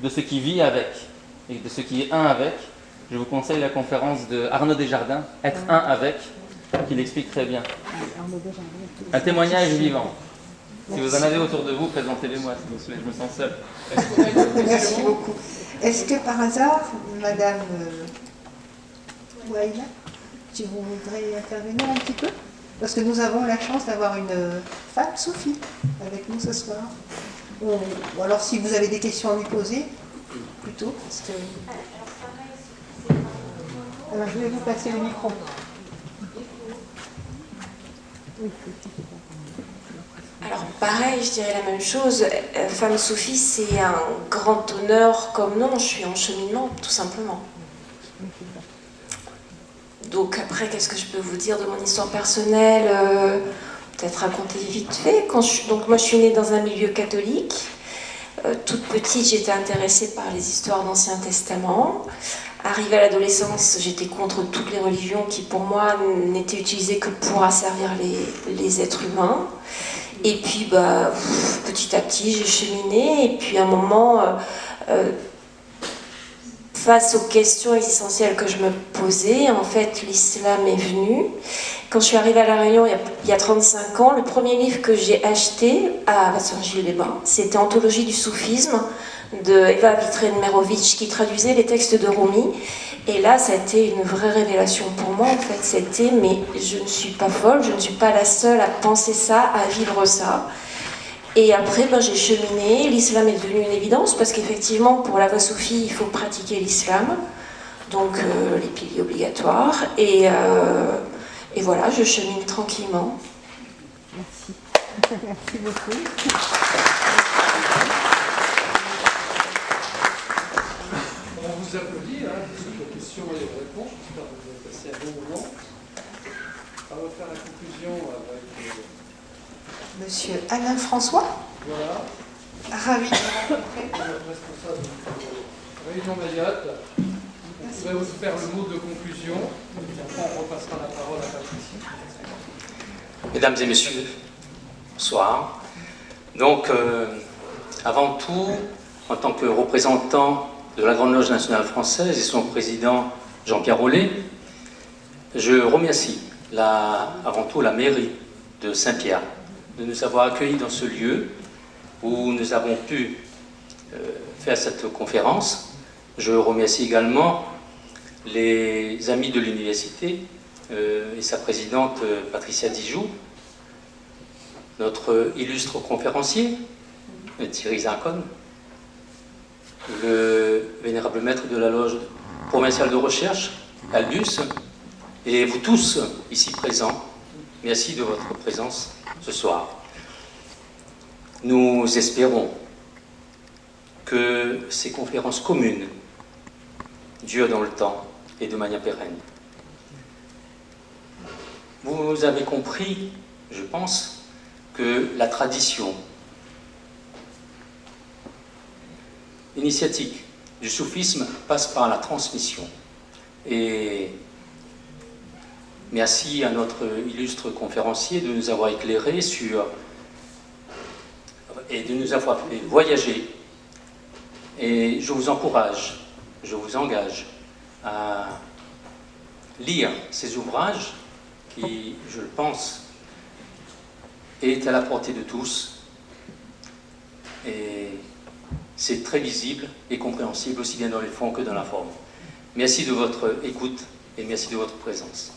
de ce qui vit avec et de ce qui est un avec. Je vous conseille la conférence de Arnaud Desjardins, Être un avec, qui l'explique très bien. Un témoignage vivant. Si vous en avez autour de vous, présentez-les-moi, s'il vous plaît, je me sens seul. Merci beaucoup. Est-ce que par hasard, Madame Ouaïla, tu voudrais intervenir un petit peu? Parce que nous avons la chance d'avoir une femme, Sophie, avec nous ce soir. Ou alors si vous avez des questions à lui poser, plutôt. Parce que... Alors je vais vous passer le micro. Alors pareil, je dirais la même chose. Femme Sophie, c'est un grand honneur comme nom. Je suis en cheminement, tout simplement. Donc après, qu'est-ce que je peux vous dire de mon histoire personnelle? Peut-être raconter vite fait. Donc moi, je suis née dans un milieu catholique. Toute petite, j'étais intéressée par les histoires d'Ancien Testament. Arrivée à l'adolescence, j'étais contre toutes les religions qui, pour moi, n'étaient utilisées que pour asservir les êtres humains. Et puis, petit à petit, j'ai cheminé. Et puis, à un moment, face aux questions existentielles que je me posais, en fait, l'islam est venu. Quand je suis arrivée à La Réunion il y a 35 ans, le premier livre que j'ai acheté à Saint-Gilles-les-Bains, c'était Anthologie du soufisme de Eva Vitré-Merovic qui traduisait les textes de Rumi. Et là, ça a été une vraie révélation pour moi. En fait, c'était, mais je ne suis pas folle, je ne suis pas la seule à penser ça, à vivre ça. Et après, j'ai cheminé. L'islam est devenu une évidence parce qu'effectivement, pour la voie soufie, il faut pratiquer l'islam. Donc, les piliers obligatoires. Et voilà, je chemine tranquillement. Merci. Merci beaucoup. On vous applaudit sur vos questions et vos réponses. J'espère que vous avez passé un bon moment. On va faire la conclusion avec Monsieur Alain François. voilà, Ravi de vous rencontrer. le responsable de Réunion Mayotte. Je vais vous faire le mot de conclusion. Et après, on repassera la parole à Patricie. Mesdames et messieurs, bonsoir. Donc, avant tout, en tant que représentant de la Grande Loge nationale française et son président Jean-Pierre Rollet, je remercie avant tout la mairie de Saint-Pierre de nous avoir accueillis dans ce lieu où nous avons pu faire cette conférence. Je remercie également les amis de l'université et sa présidente Patricia Dijoux, notre illustre conférencier Thierry Zacon, le vénérable maître de la loge provinciale de recherche, Albus, et vous tous ici présents, merci de votre présence ce soir. Nous espérons que ces conférences communes durent dans le temps et de manière pérenne. Vous avez compris, je pense, que la tradition initiatique du soufisme passe par la transmission. Et merci à notre illustre conférencier de nous avoir éclairé sur et de nous avoir fait voyager. Et je vous encourage, je vous engage à lire ces ouvrages qui, je le pense, est à la portée de tous. Et c'est très visible et compréhensible aussi bien dans les fonds que dans la forme. Merci de votre écoute et merci de votre présence.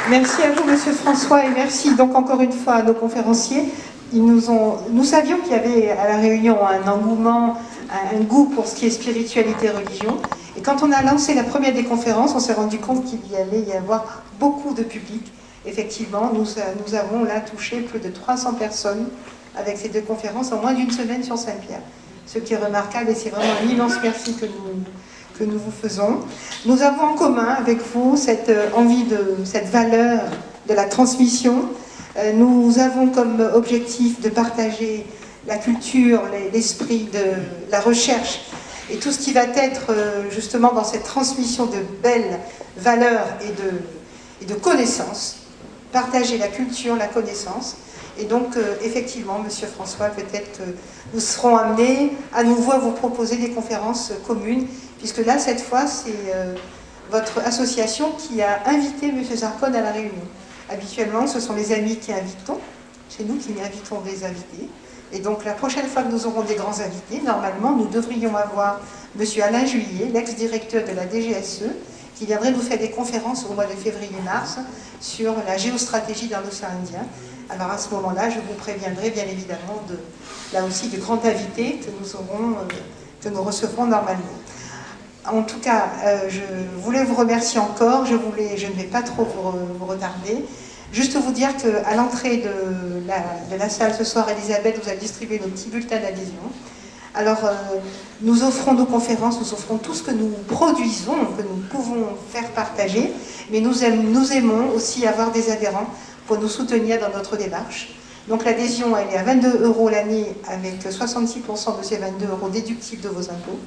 Merci à vous, Monsieur François, et merci donc encore une fois à nos conférenciers. Nous savions qu'il y avait à la Réunion un engouement, un goût pour ce qui est spiritualité et religion. Et quand on a lancé la première des conférences, on s'est rendu compte qu'il y allait y avoir beaucoup de public. Effectivement, nous avons là touché plus de 300 personnes avec ces 2 conférences en moins d'une semaine sur Saint-Pierre. Ce qui est remarquable et c'est vraiment un immense merci que nous vous faisons. Nous avons en commun avec vous cette envie cette valeur de la transmission. Nous avons comme objectif de partager la culture, l'esprit de la recherche et tout ce qui va être justement dans cette transmission de belles valeurs et de connaissances. Partager la culture, la connaissance. Et donc, effectivement, Monsieur François, peut-être que nous serons amenés à nouveau à vous proposer des conférences communes, puisque là, cette fois, c'est votre association qui a invité Monsieur Zarcone à la réunion. Habituellement, ce sont les amis qui invitons, c'est nous qui invitons des invités. Et donc, la prochaine fois que nous aurons des grands invités, normalement, nous devrions avoir Monsieur Alain Juillet, l'ex-directeur de la DGSE, qui viendrait nous faire des conférences au mois de février-mars sur la géostratégie dans l'océan Indien. Alors à ce moment-là, je vous préviendrai bien évidemment là aussi de grands invités que nous recevrons normalement. En tout cas, je voulais vous remercier encore, je ne vais pas trop vous retarder. Juste vous dire qu'à l'entrée de la salle ce soir, Elisabeth vous a distribué nos petits bulletins d'adhésion. Alors, nous offrons nos conférences, nous offrons tout ce que nous produisons, que nous pouvons faire partager, mais nous aimons aussi avoir des adhérents pour nous soutenir dans notre démarche. Donc l'adhésion, elle est à 22 € l'année, avec 66% de ces 22 € déductibles de vos impôts.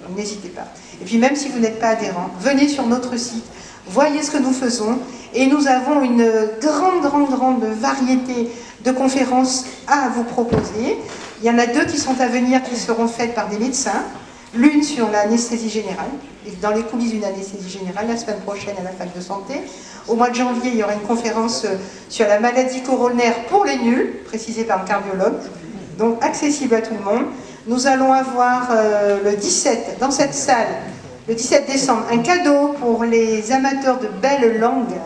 Donc n'hésitez pas. Et puis même si vous n'êtes pas adhérent, venez sur notre site, voyez ce que nous faisons, et nous avons une grande variété de conférences à vous proposer. Il y en a 2 qui sont à venir, qui seront faites par des médecins. L'une sur l'anesthésie générale, et dans les coulisses d'une anesthésie générale, la semaine prochaine à la fac de santé. Au mois de janvier, il y aura une conférence sur la maladie coronaire pour les nuls, précisée par le cardiologue, donc accessible à tout le monde. Nous allons avoir le 17, dans cette salle, le 17 décembre, un cadeau pour les amateurs de belles langues,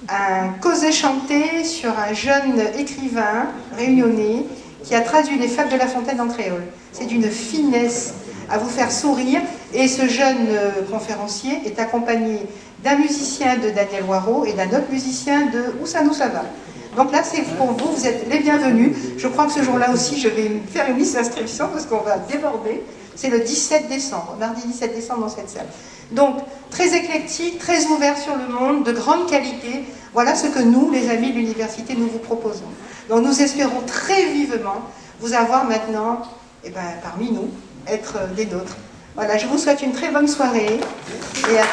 un causé chanté sur un jeune écrivain réunionnais qui a traduit les fables de La Fontaine en créole. C'est d'une finesse à vous faire sourire, et ce jeune conférencier est accompagné d'un musicien de Daniel Waro et d'un autre musicien de Oussano Sava. Donc là, c'est pour vous, vous êtes les bienvenus. Je crois que ce jour-là aussi, je vais faire une liste d'inscription parce qu'on va déborder. C'est le 17 décembre, mardi 17 décembre dans cette salle. Donc, très éclectique, très ouvert sur le monde, de grande qualité. Voilà ce que nous, les amis de l'université, nous vous proposons. Donc nous espérons très vivement vous avoir maintenant, parmi nous, être des nôtres. Voilà, je vous souhaite une très bonne soirée et à